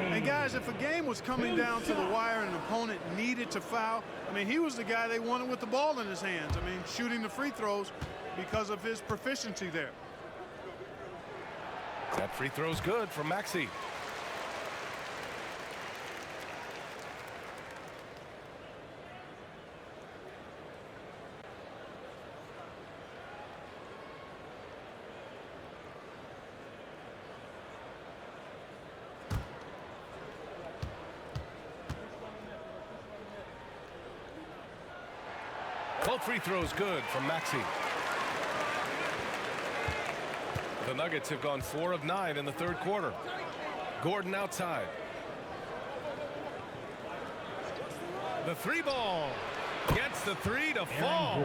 And guys, if a game was coming down to the wire and an opponent needed to foul, I mean, he was the guy they wanted with the ball in his hands. I mean, shooting the free throws because of his proficiency there. That free throw's good from Maxey. Both free throws good from Maxey. The Nuggets have gone 4 of 9 in the 3rd quarter. Gordon outside. The 3 ball. Gets the 3 to fall.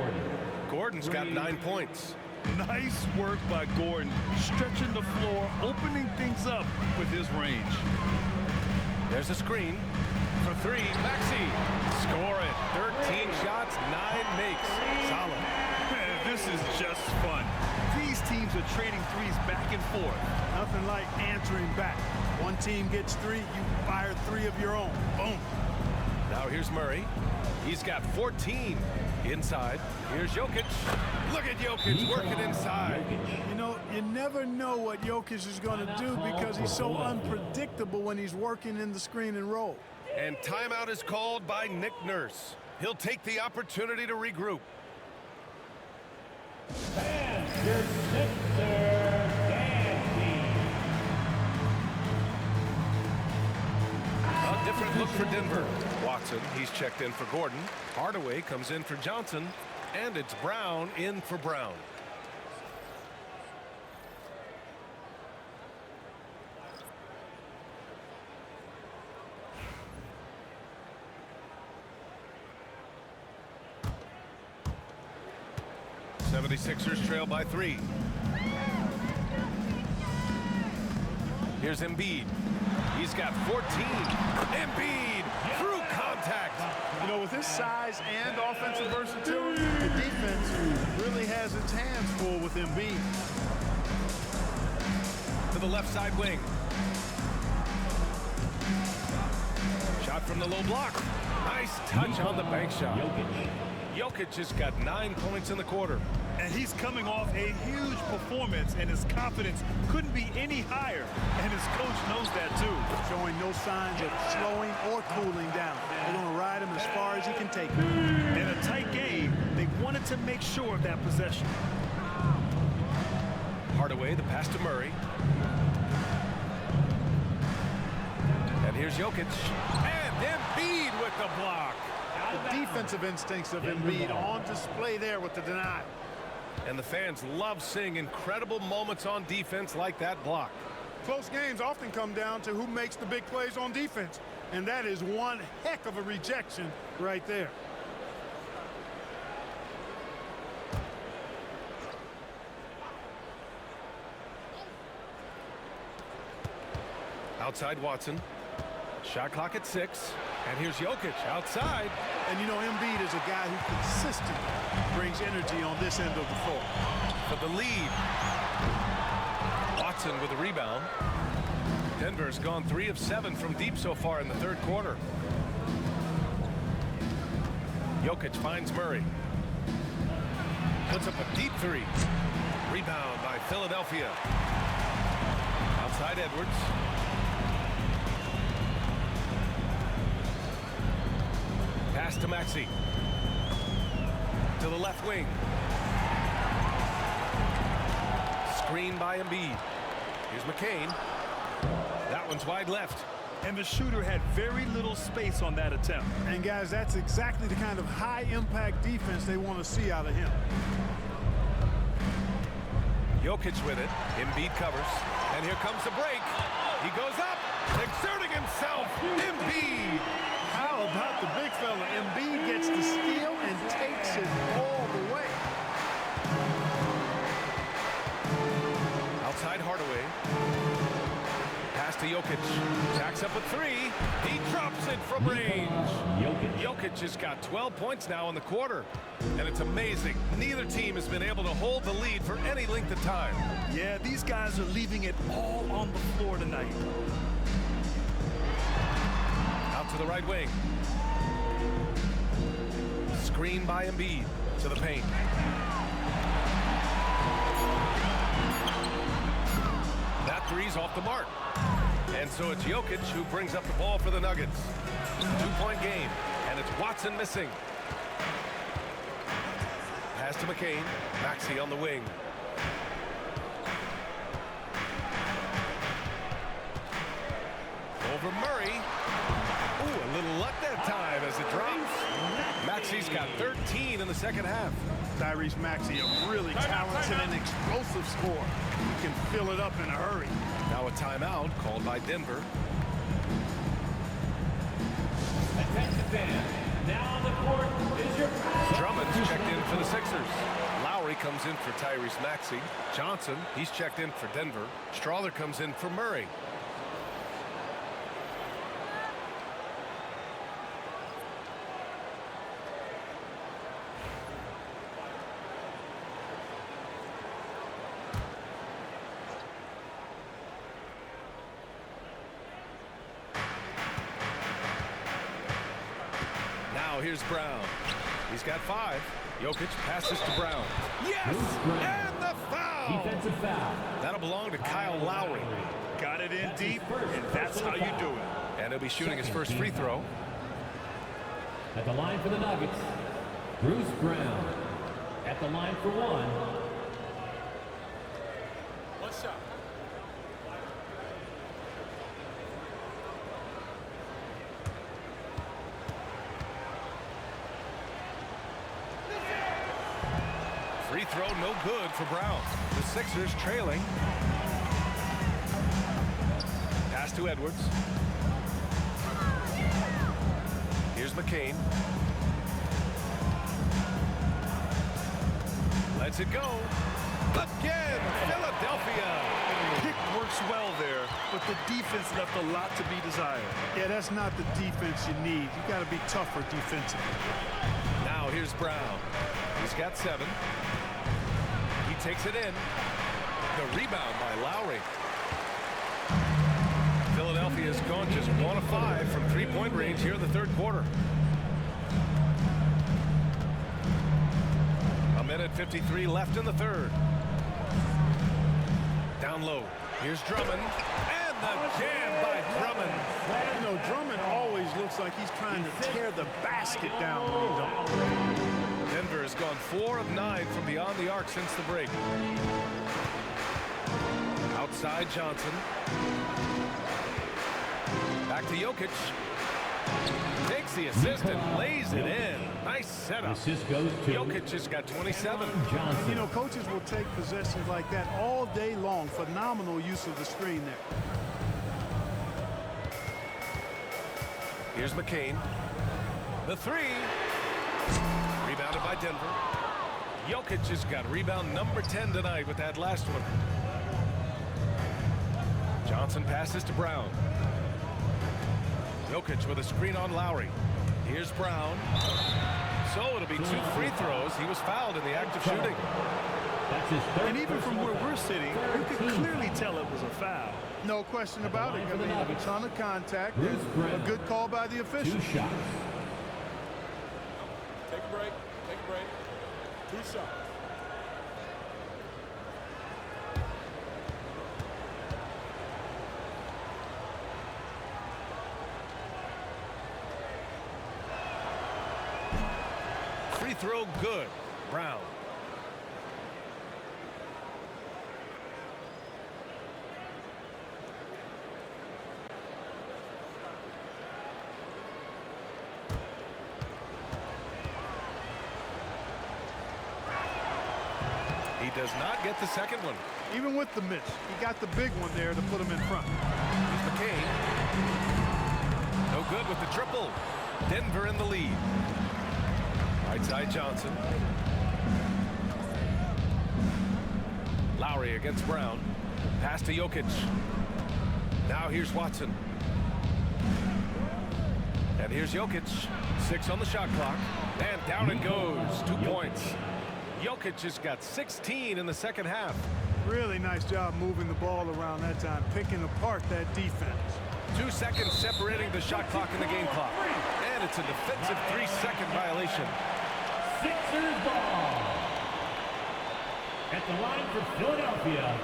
Gordon's got 9 points. Nice work by Gordon, stretching the floor, opening things up with his range. There's a screen for 3. Maxey. Score it. 13 shots, 9 makes. Solid. Man, this is just fun. These teams are trading threes back and forth. Nothing like answering back. One team gets 3, you fire 3 of your own. Boom. Now here's Murray. He's got 14. Inside, here's Jokic. Look at Jokic working inside. You know, you never know what Jokic is going to do because he's so unpredictable when he's working in the screen and roll. And timeout is called by Nick Nurse. He'll take the opportunity to regroup. And your Sixer, Dandy. A different look for Denver. Watson, he's checked in for Gordon. Hardaway comes in for Johnson. And it's Brown in for Brown. '76ers trail by 3. Here's Embiid. He's got 14. Embiid through contact. You know, with his size and offensive versatility, the defense really has its hands full with Embiid. To the left side wing. Shot from the low block. Nice touch on the bank shot. Jokic has got 9 points in the quarter. And he's coming off a huge performance, and his confidence couldn't be any higher. And his coach knows that, too. Showing no signs of slowing or cooling down. They're going to ride him as far as he can take him. In a tight game, they wanted to make sure of that possession. Hardaway, the pass to Murray. And here's Jokic. And Embiid with the block. The defensive instincts of Embiid on display there with the denial. And the fans love seeing incredible moments on defense like that block. Close games often come down to who makes the big plays on defense. And that is one heck of a rejection right there. Outside Watson. Shot clock at 6. And here's Jokic outside. And you know, Embiid is a guy who consistently brings energy on this end of the floor. For the lead. Watson with a rebound. Denver's gone 3 of 7 from deep so far in the third quarter. Jokic finds Murray. Puts up a deep 3. Rebound by Philadelphia. Outside Edwards. Pass to Maxey. To the left wing. Screen by Embiid. Here's McCain. That one's wide left. And the shooter had very little space on that attempt. And guys, that's exactly the kind of high-impact defense they want to see out of him. Jokic with it. Embiid covers. And here comes the break. He goes up, exerting himself. Embiid. How about the big fella? Embiid gets the steal and takes it all the way. Outside Hardaway. Pass to Jokic. Jacks up a 3. He drops it from range. Jokic has got 12 points now in the quarter. And it's amazing. Neither team has been able to hold the lead for any length of time. Yeah, these guys are leaving it all on the floor tonight. Out to the right wing. Screen by Embiid to the paint. That 3's off the mark. And so it's Jokic who brings up the ball for the Nuggets. 2-point game, and it's Watson missing. Pass to McCain. Maxey on the wing. Over Murray. Ooh, a little luck that time as it drops. Maxey's got 13 in the second half. Tyrese Maxey, a really talented and explosive scorer. He can fill it up in a hurry. Now a timeout called by Denver. Attention fans. Now on the court is your Drummond's checked in for the Sixers. Lowry comes in for Tyrese Maxey. Johnson, he's checked in for Denver. Strawther comes in for Murray. Now here's Brown. He's got 5. Jokic passes to Brown. Yes! And the foul! Defensive foul. That'll belong to Kyle Lowry. Got it in deep, and that's how you do it. And he'll be shooting his first free throw. At the line for the Nuggets, Bruce Brown. At the line for 1. One shot. Free throw no good for Brown. The Sixers trailing. Pass to Edwards. Here's McCain. Lets it go. Again, Philadelphia. Pick works well there, but the defense left a lot to be desired. Yeah, that's not the defense you need. You got to be tougher defensively. Now here's Brown. He's got 7. He takes it in. The rebound by Lowry. Philadelphia's gone just 1 of 5 from 3-point range here in the third quarter. A minute 53 left in the third. Down low. Here's Drummond. And the jam by Drummond. You know, Drummond always looks like he's trying to tear the basket down when he dunks. Denver has gone 4 of 9 from beyond the arc since the break. Outside Johnson. Back to Jokic. Takes the assist and lays it in. Nice setup. Assist goes to Jokic has got 27. Johnson. You know, coaches will take possessions like that all day long. Phenomenal use of the screen there. Here's McCain. The 3. Rebounded by Denver. Jokic has got rebound number 10 tonight with that last one. Johnson passes to Brown. Jokic with a screen on Lowry. Here's Brown. So it'll be 2 free throws. He was fouled in the act of shooting. That's his third. And even from where we're sitting, you can clearly tell it was a foul. No question about it. I mean, a ton of contact. Bruce Brown. A good call by the 2 official. shots. Take a break. Take a break. 2 shots. Free throw good. Brown. He does not get the second one. Even with the miss, he got the big one there to put him in front. Here's McCain. No good with the triple. Denver in the lead. Right side Johnson. Lowry against Brown. Pass to Jokic. Now here's Watson. And here's Jokic. 6 on the shot clock. And down it goes. 2 points. Jokic has got 16 in the second half. Really nice job moving the ball around that time, picking apart that defense. 2 seconds separating the shot clock and the game clock. And it's a defensive 3-second violation. Sixers ball. At the line for Philadelphia,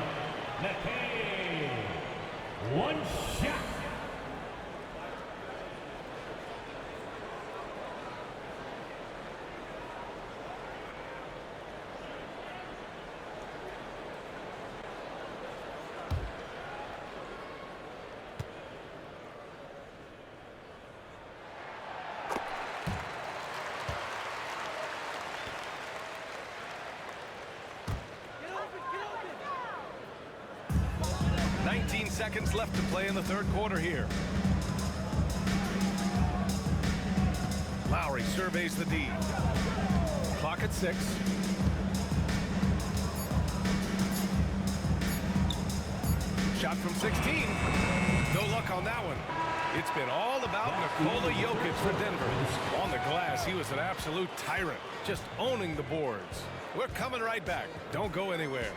McCain. 1 shot. Seconds left to play in the third quarter here. Lowry surveys the D. Clock at 6. Shot from 16. No luck on that one. It's been all about Nikola Jokic for Denver. On the glass, he was an absolute tyrant, just owning the boards. We're coming right back. Don't go anywhere.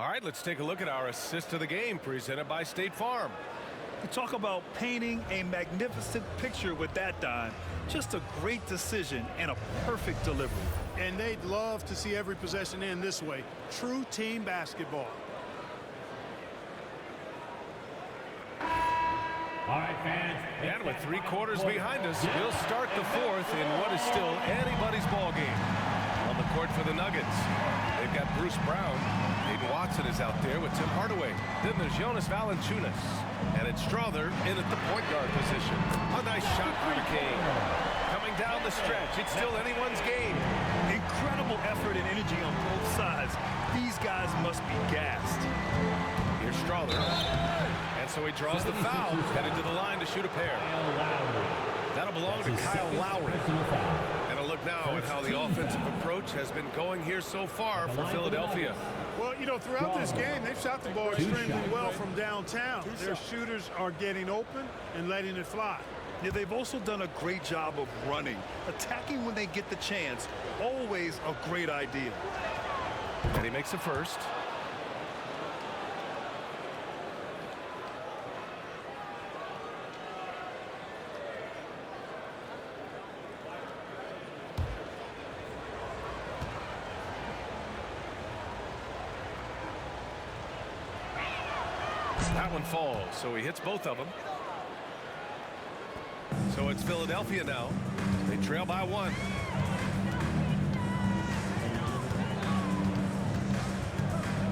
All right, let's take a look at our assist of the game presented by State Farm. You talk about painting a magnificent picture with that dime. Just a great decision and a perfect delivery. And they'd love to see every possession end this way. True team basketball. All right, fans. And with 3 quarters behind us, we'll start the 4th in what is still anybody's ball game. On the court for the Nuggets, they've got Bruce Brown. Aiden Watson is out there with Tim Hardaway. Then there's Jonas Valanciunas. And it's Strother in at the point guard position. A nice shot for McCain. Coming down the stretch, it's still anyone's game. Incredible effort and energy on both sides. These guys must be gassed. Here's Strother. And so he draws the foul, headed to the line to shoot a pair. That'll belong to Kyle Lowry. And a look now at how the offensive approach has been going here so far for Philadelphia. Well, you know, throughout this game, they've shot the ball extremely well from downtown. Their shooters are getting open and letting it fly. Yeah, they've also done a great job of running. Attacking when they get the chance, always a great idea. And he makes the first. That one falls, so he hits both of them. So it's Philadelphia now. They trail by 1.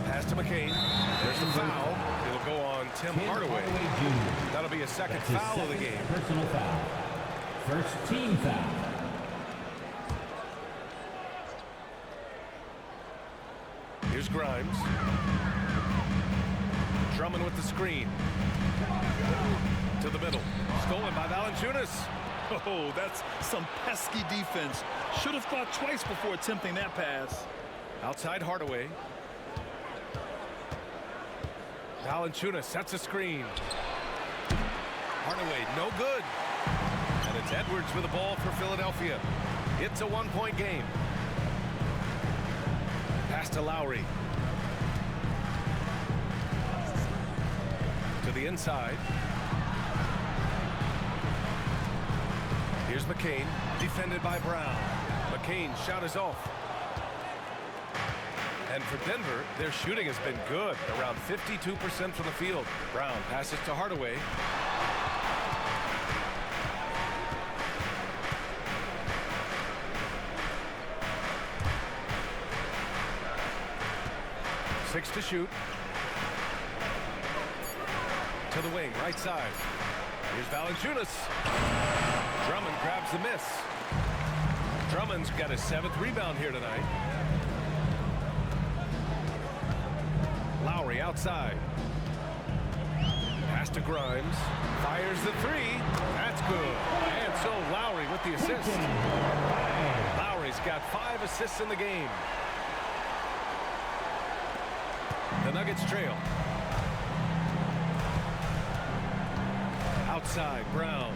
Pass to McCain. There's the foul. It'll go on Tim Hardaway. That'll be a second foul of the game. Personal foul. First team foul. Here's Grimes. Drummond with the screen. To the middle. Stolen by Valanciunas. Oh, that's some pesky defense. Should have thought twice before attempting that pass. Outside Hardaway. Valanciunas sets a screen. Hardaway, no good. And it's Edwards with the ball for Philadelphia. It's a 1-point game. Pass to Lowry. To the inside. Here's McCain, defended by Brown. McCain's shot is off. And for Denver, their shooting has been good, around 52% from the field. Brown passes to Hardaway. Six to shoot. To the wing, right side. Here's Valanciunas. Drummond grabs the miss. Drummond's got his 7th rebound here tonight. Lowry outside. Pass to Grimes. Fires the 3. That's good. And so Lowry with the assist. Lowry's got 5 assists in the game. The Nuggets trail. Outside, Brown.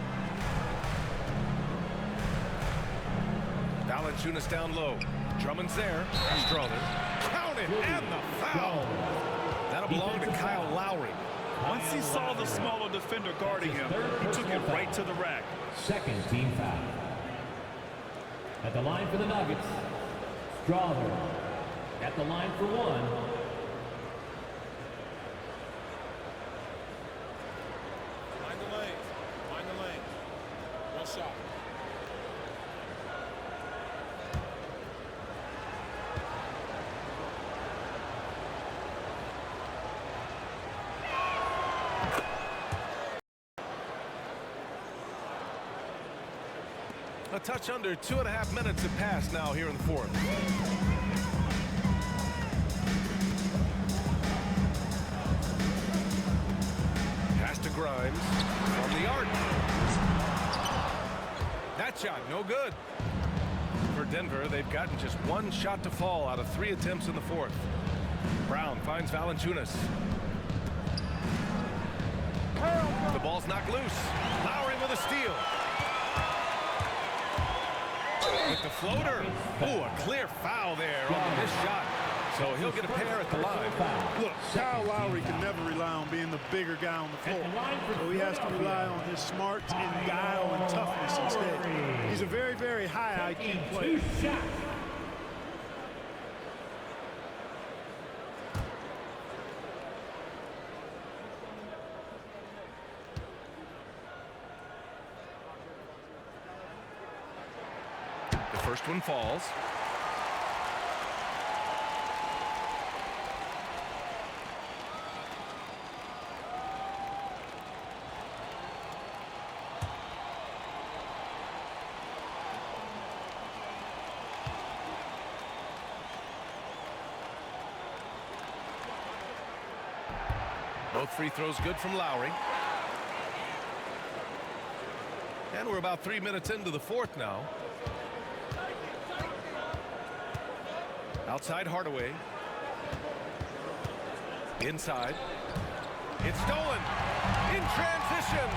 Valanciunas down low. Drummond's there. Strother. Count it, and the foul. That'll belong to Kyle Lowry. Once he saw the smaller defender guarding him, he took it right to the rack. Second team foul. At the line for the Nuggets, Strother. At the line for 1. Shot. A touch under 2.5 minutes have passed now here in the 4th. Pass to Grimes from the arc. That shot, no good. For Denver, they've gotten just 1 shot to fall out of 3 attempts in the 4th. Brown finds Valanciunas. The ball's knocked loose. Lowry with a steal. With the floater. Ooh, a clear foul there on the missed shot. So he'll get a pair at the line. Look, Kyle Lowry can never rely on being the bigger guy on the floor. So he has to rely on his smarts and guile and toughness instead. He's a very, very high IQ player. The first one falls. Both free throws good from Lowry. And we're about 3 minutes into the fourth now. Outside Hardaway. Inside. It's stolen. In transition.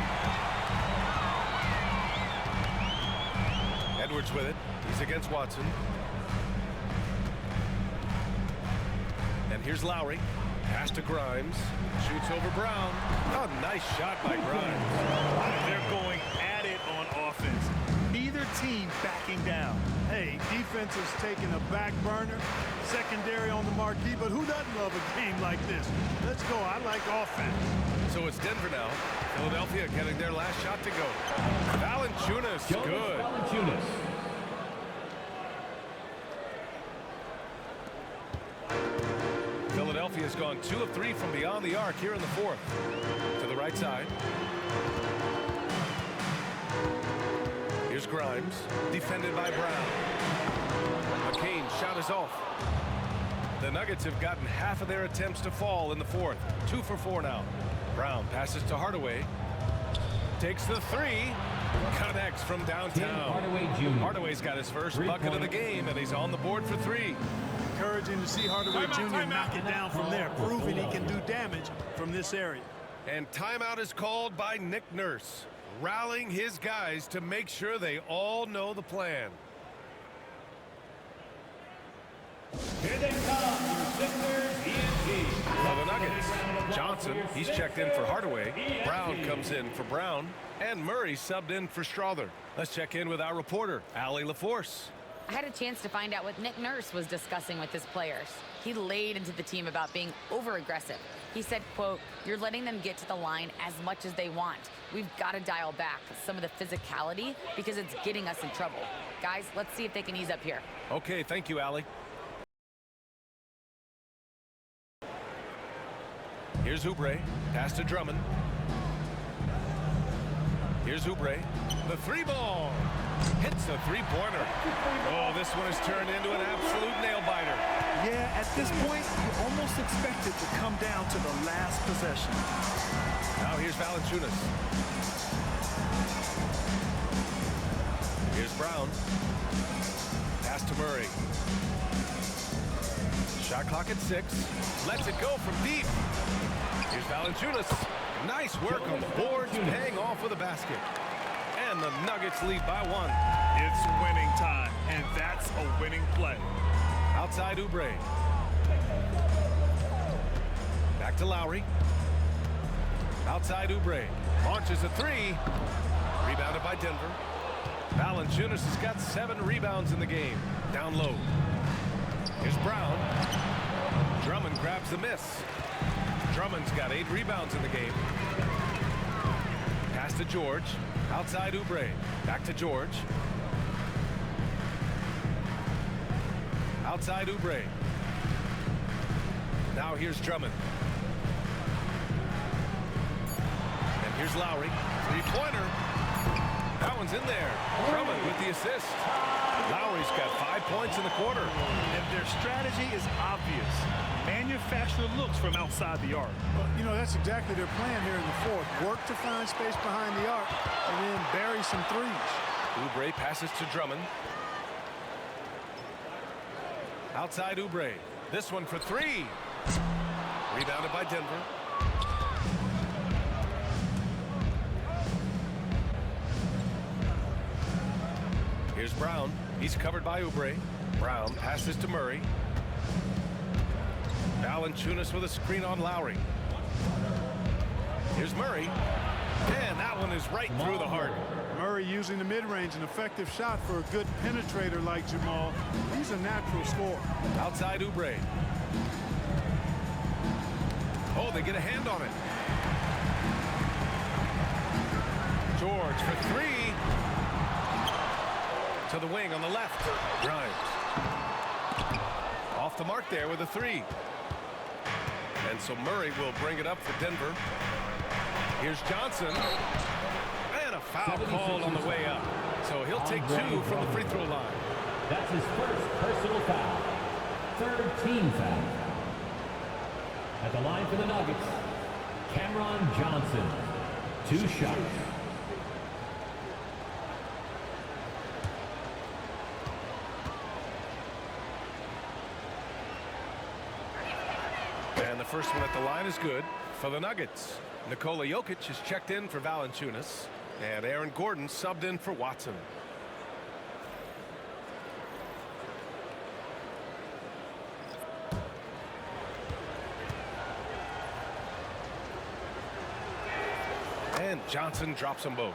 Edwards with it. He's against Watson. And here's Lowry. Pass to Grimes. Shoots over Brown. Oh, nice shot by Grimes. They're going at it on offense. Neither team backing down. Hey, defense is taking a back burner, secondary on the marquee, but who doesn't love a game like this? Let's go. I like offense. So it's Denver now. Philadelphia getting their last shot to go. Valanciunas, good. Valanciunas. Philadelphia's gone 2 of 3 from beyond the arc here in the fourth. To the right side. Here's Grimes, defended by Brown. McCain's shot is off. The Nuggets have gotten half of their attempts to fall in the fourth. 2 for 4 now. Brown passes to Hardaway. Takes the three. Connects from downtown. Hardaway Jr. Hardaway's got his first bucket of the game, and he's on the board for 3. Encouraging to see Hardaway Jr. knock it down from there, proving he can do damage from this area. And timeout is called by Nick Nurse, rallying his guys to make sure they all know the plan. Here they come, your Sixers ENT. For the Nuggets, Johnson, he's checked in for Hardaway. Brown comes in for Brown. And Murray subbed in for Strother. Let's check in with our reporter, Allie LaForce. I had a chance to find out what Nick Nurse was discussing with his players. He laid into the team about being over-aggressive. He said, quote, "You're letting them get to the line as much as they want. We've got to dial back some of the physicality because it's getting us in trouble. Guys, let's see if they can ease up here." Okay, thank you, Allie. Here's Oubre. Pass to Drummond. Here's Oubre. The 3-ball. Hits the 3-pointer. Oh, this one is turned into an absolute nail-biter. Yeah, at this point, you almost expect it to come down to the last possession. Now here's Valanciunas. Here's Brown. Pass to Murray. Shot clock at 6. Lets it go from deep. Here's Valanciunas. Nice work on the boards, paying off with a basket. And the Nuggets lead by 1. It's winning time, and that's a winning play. Outside Oubre. Back to Lowry. Outside Oubre. Launches a 3. Rebounded by Denver. Valanciunas has got 7 rebounds in the game. Down low. Here's Brown. Drummond grabs the miss. Drummond's got 8 rebounds in the game. Pass to George. Outside Oubre. Back to George. Outside Oubre. Now here's Drummond. And here's Lowry. 3-pointer. That one's in there. Drummond with the assist. Lowry's got 5 points in the quarter. And their strategy is obvious. Manufacture looks from outside the arc. Well, you know, that's exactly their plan here in the fourth. Work to find space behind the arc and then bury some threes. Oubre passes to Drummond. Outside Oubre. This one for 3. Rebounded by Denver. Here's Brown. He's covered by Oubre. Brown passes to Murray. Valanciunas with a screen on Lowry. Here's Murray. And that one is right through the heart. Murray using the mid-range, an effective shot for a good penetrator like Jamal. He's a natural scorer. Outside Oubre. Oh, they get a hand on it. George for three. To the wing on the left. Grimes. Off the mark there with a three. And so Murray will bring it up for Denver. Here's Johnson. And a foul called on the way up. So he'll take two from the free throw line. That's his first personal foul. Third team foul. At the line for the Nuggets, Cameron Johnson. 2 shots. And the first one at the line is good for the Nuggets. Nikola Jokic is checked in for Valanciunas, and Aaron Gordon subbed in for Watson. And Johnson drops them both.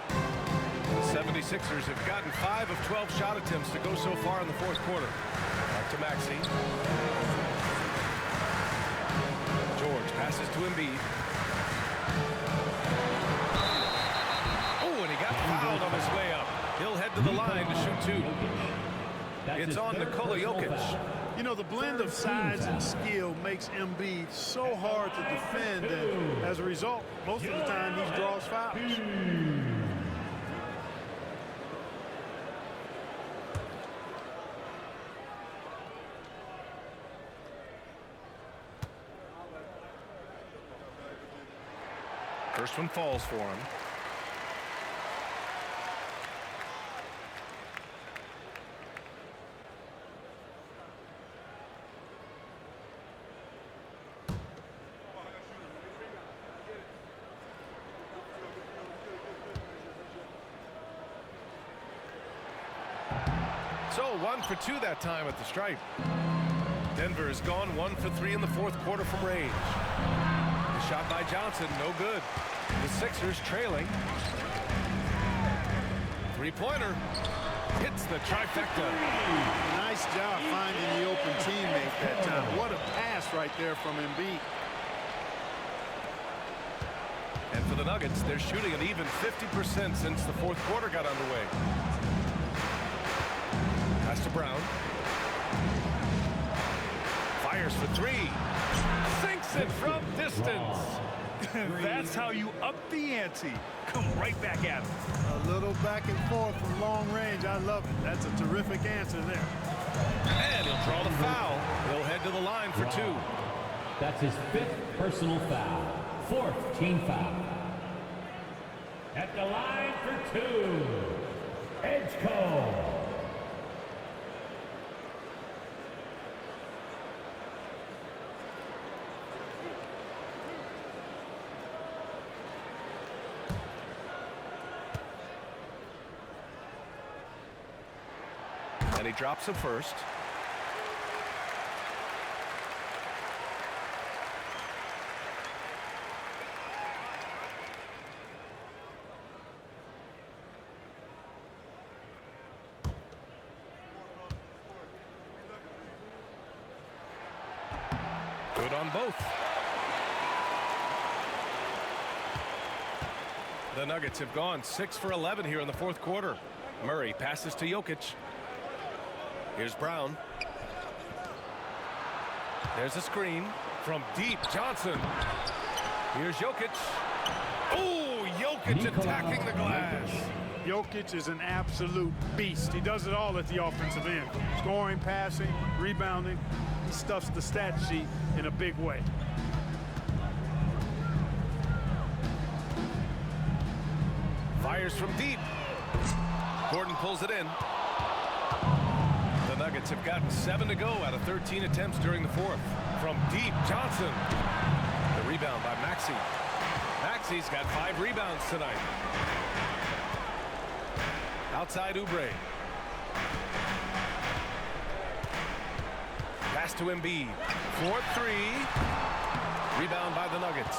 The 76ers have gotten 5 of 12 shot attempts to go so far in the fourth quarter. Back to Maxey. George passes to Embiid. Oh, and he got fouled on his way up. He'll head to the line to shoot two. It's on Nikola Jokic. You know, the blend of size and skill makes Embiid so hard to defend, and as a result, most of the time he draws fouls. First one falls for him. So 1 for 2 that time at the stripe. Denver has gone 1 for 3 in the fourth quarter from range. The shot by Johnson, no good. The Sixers trailing. Three-pointer hits the trifecta. Nice job finding the open teammate that time. What a pass right there from Embiid. And for the Nuggets, they're shooting an even 50% since the fourth quarter got underway. Pass to Brown. Fires for three. Sinks it from distance. That's how you up the ante. Come right back at him. A little back and forth from long range. I love it. That's a terrific answer there. And he'll draw the foul. He'll head to the line for two. That's his 5th personal foul. 4th team foul. At the line for 2, Edgecombe. And he drops it first. Good on both. The Nuggets have gone 6 for 11 here in the fourth quarter. Murray passes to Jokic. Here's Brown. There's a screen from deep. Johnson. Here's Jokic. Oh, Jokic attacking the glass. Jokic is an absolute beast. He does it all at the offensive end. Scoring, passing, rebounding. He stuffs the stat sheet in a big way. Fires from deep. Gordon pulls it in. The Nuggets have gotten 7 to go out of 13 attempts during the fourth. From deep, Johnson. The rebound by Maxey. Maxey's got 5 rebounds tonight. Outside Oubre. Pass to Embiid. 4-3. Rebound by the Nuggets.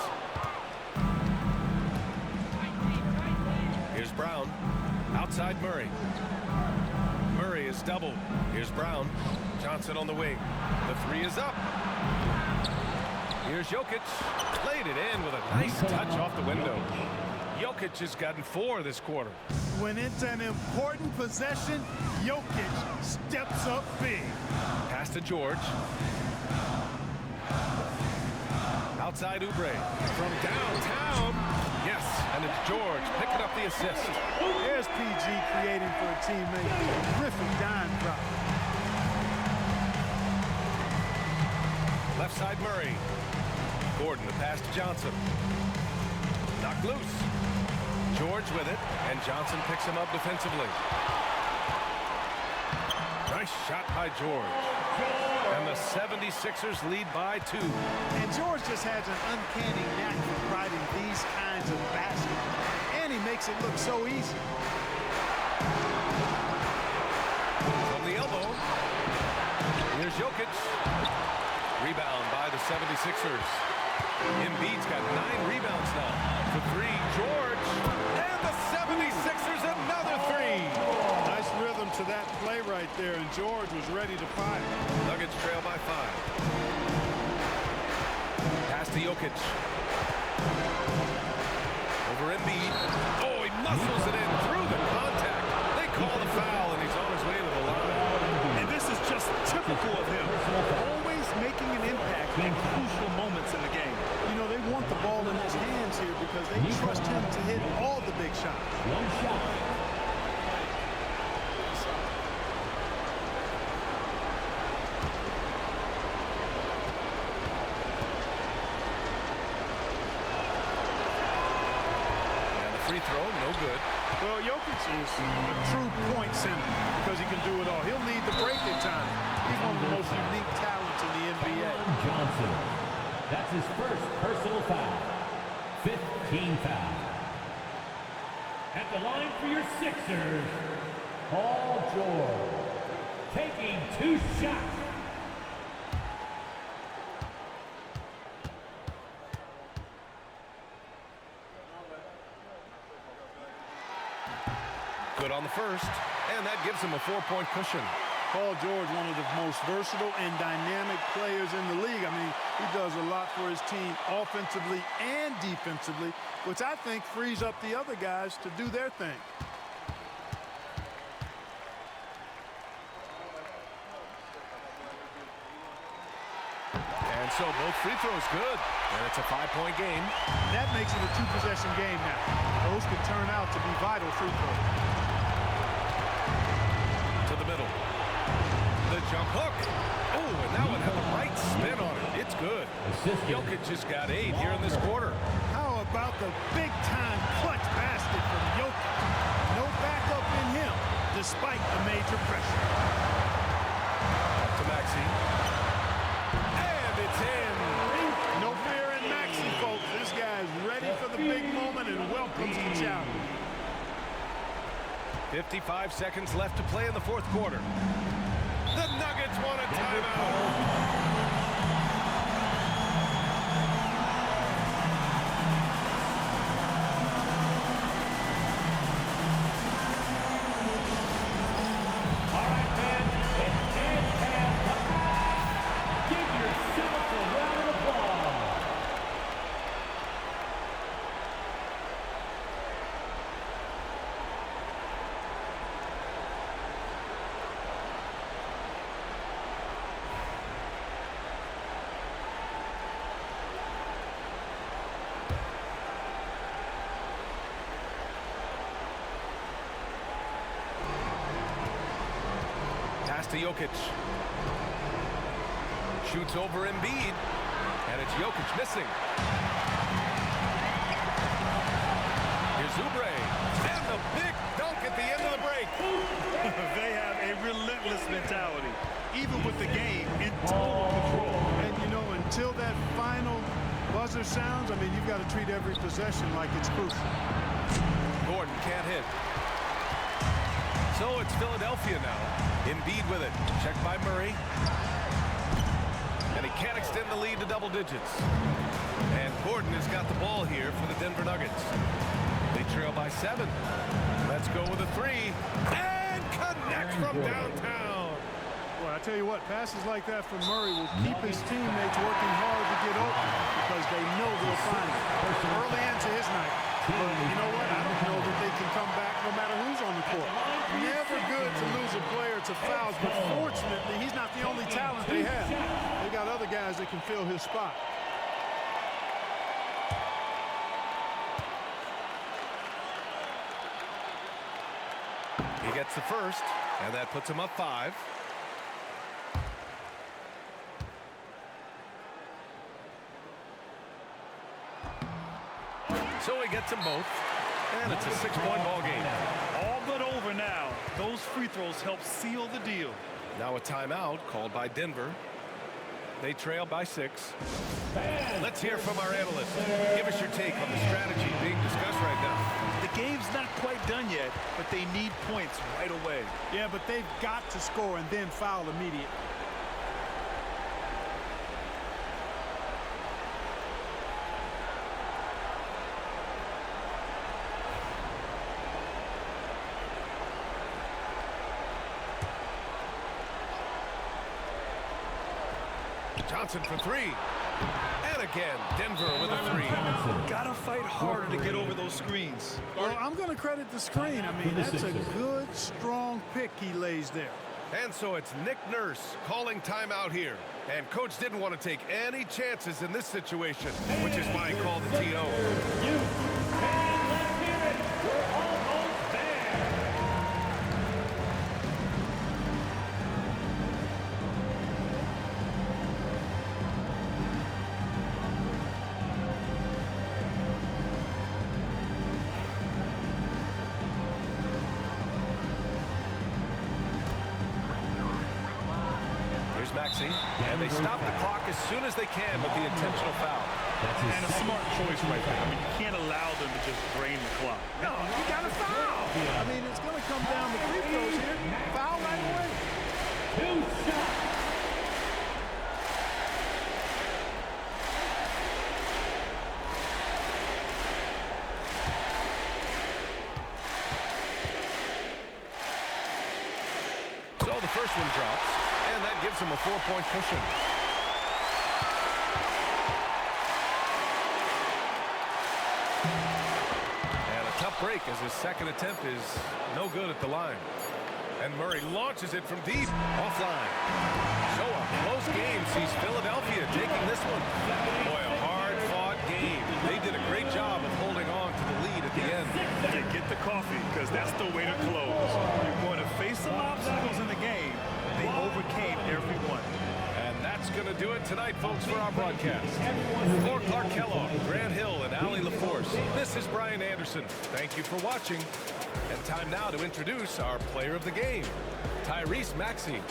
Here's Brown. Outside Murray. Murray is doubled. Here's Brown. Johnson on the wing. The three is up. Here's Jokic. Played it in with a nice touch off the window. Jokic has gotten 4 this quarter. When it's an important possession, Jokic steps up big. Pass to George. Outside Oubre. From downtown. Yes, and it's George picking up the assist. There's PG creating for a teammate. Terrific dime drop. Left side Murray. Gordon, the pass to Johnson. Knocked loose. George with it, and Johnson picks him up defensively. Nice shot by George. And the 76ers lead by 2. And George just has an uncanny knack for providing these kinds of baskets. And he makes it look so easy. From the elbow. Here's Jokic. Rebound by the 76ers. Embiid's got 9 rebounds now. For 3, George. And the 76ers another 3. Nice rhythm to that play right there, and George was ready to fire. Nuggets trail by 5. Pass to Jokic. Over Embiid. Oh, he muscles it in through the contact. They call the foul, and he's on his way to the line. And this is just typical of him. Always making an impact in crucial moments in the game. You know, they want the ball in his hands here because they trust him to hit all the big shots. One shot. And the free throw, no good. Well, Jokic is a true point center because he can do it all. He'll lead the break at times. He's one of the most unique talents in the NBA. Johnson. That's his first personal foul. 15 foul. At the line for your Sixers, Paul George. Taking 2 shots. Good on the first, and that gives him a 4-point cushion. Paul George, one of the most versatile and dynamic players in the league. I mean, he does a lot for his team offensively and defensively, which I think frees up the other guys to do their thing. And so both free throws good, and it's a 5-point game. That makes it a 2-possession game now. Those could turn out to be vital free throws. To the middle. The jump hook. Oh, and that one had the right spin on it. It's good. Jokic just got 8 here in this quarter. How about the big-time clutch basket from Jokic? No backup in him, despite the major pressure. To Maxey. And it's in. No fear in Maxey, folks. This guy's ready for the big moment and welcomes the challenge. 55 seconds left to play in the 4th quarter. The Nuggets want a timeout. All right, fans, it's half time. Give yourself a round of applause. Pass to Jokic. Shoots over Embiid. And it's Jokic missing. Here's Oubre. And the big dunk at the end of the break. They have a relentless mentality, even with the game in total control. And, you know, until that final buzzer sounds, I mean, you've got to treat every possession like it's crucial. Gordon can't hit. So it's Philadelphia now. Embiid with it. Checked by Murray. extend the lead to double digits. And Gordon has got the ball here for the Denver Nuggets. They trail by 7. Let's go with a 3. And connects from downtown. Well, I tell you what, passes like that from Murray will keep his teammates working hard to get open because they know they'll find it. Early into his night. But you know what? I don't know that they can come back no matter who's on the court. Never good to lose a player to fouls, but fortunately, he's not the only talent they have. They got other guys that can fill his spot. He gets the first, and that puts him up 5. So he gets them both, and it's a 6-point ball game. All but over now. Those free throws help seal the deal. Now a timeout called by Denver. They trail by 6. Let's hear from our analyst. Give us your take on the strategy being discussed right now. The game's not quite done yet, but they need points right away. Yeah, but they've got to score and then foul immediately. Johnson for 3. And again, Denver with a 3. Gotta fight harder to get over those screens. Well, I'm going to credit the screen. I mean, that's a good, strong pick he lays there. And so it's Nick Nurse calling timeout here. And coach didn't want to take any chances in this situation, which is why he called the TO. Maxey, and they stop the clock as soon as they can with the intentional foul. And a smart choice right there. I mean, you can't allow them to just drain the clock. No, you got to foul. I mean, it's going to come down to free throws here. Foul right away. 2 shots. So the first one drops. And that gives him a 4-point cushion. And a tough break as his second attempt is no good at the line. And Murray launches it from deep, offline. So a close game sees Philadelphia taking this one. Boy, a hard-fought game. They did a great job of holding on to the lead at the end. Yeah, get the coffee, because that's the way to close. You're going to face some obstacles in the game. They overcame every one. And that's going to do it tonight, folks, for our broadcast. For Clark Kellogg, Grant Hill, and Allie LaForce, this is Brian Anderson. Thank you for watching. And time now to introduce our player of the game, Tyrese Maxey.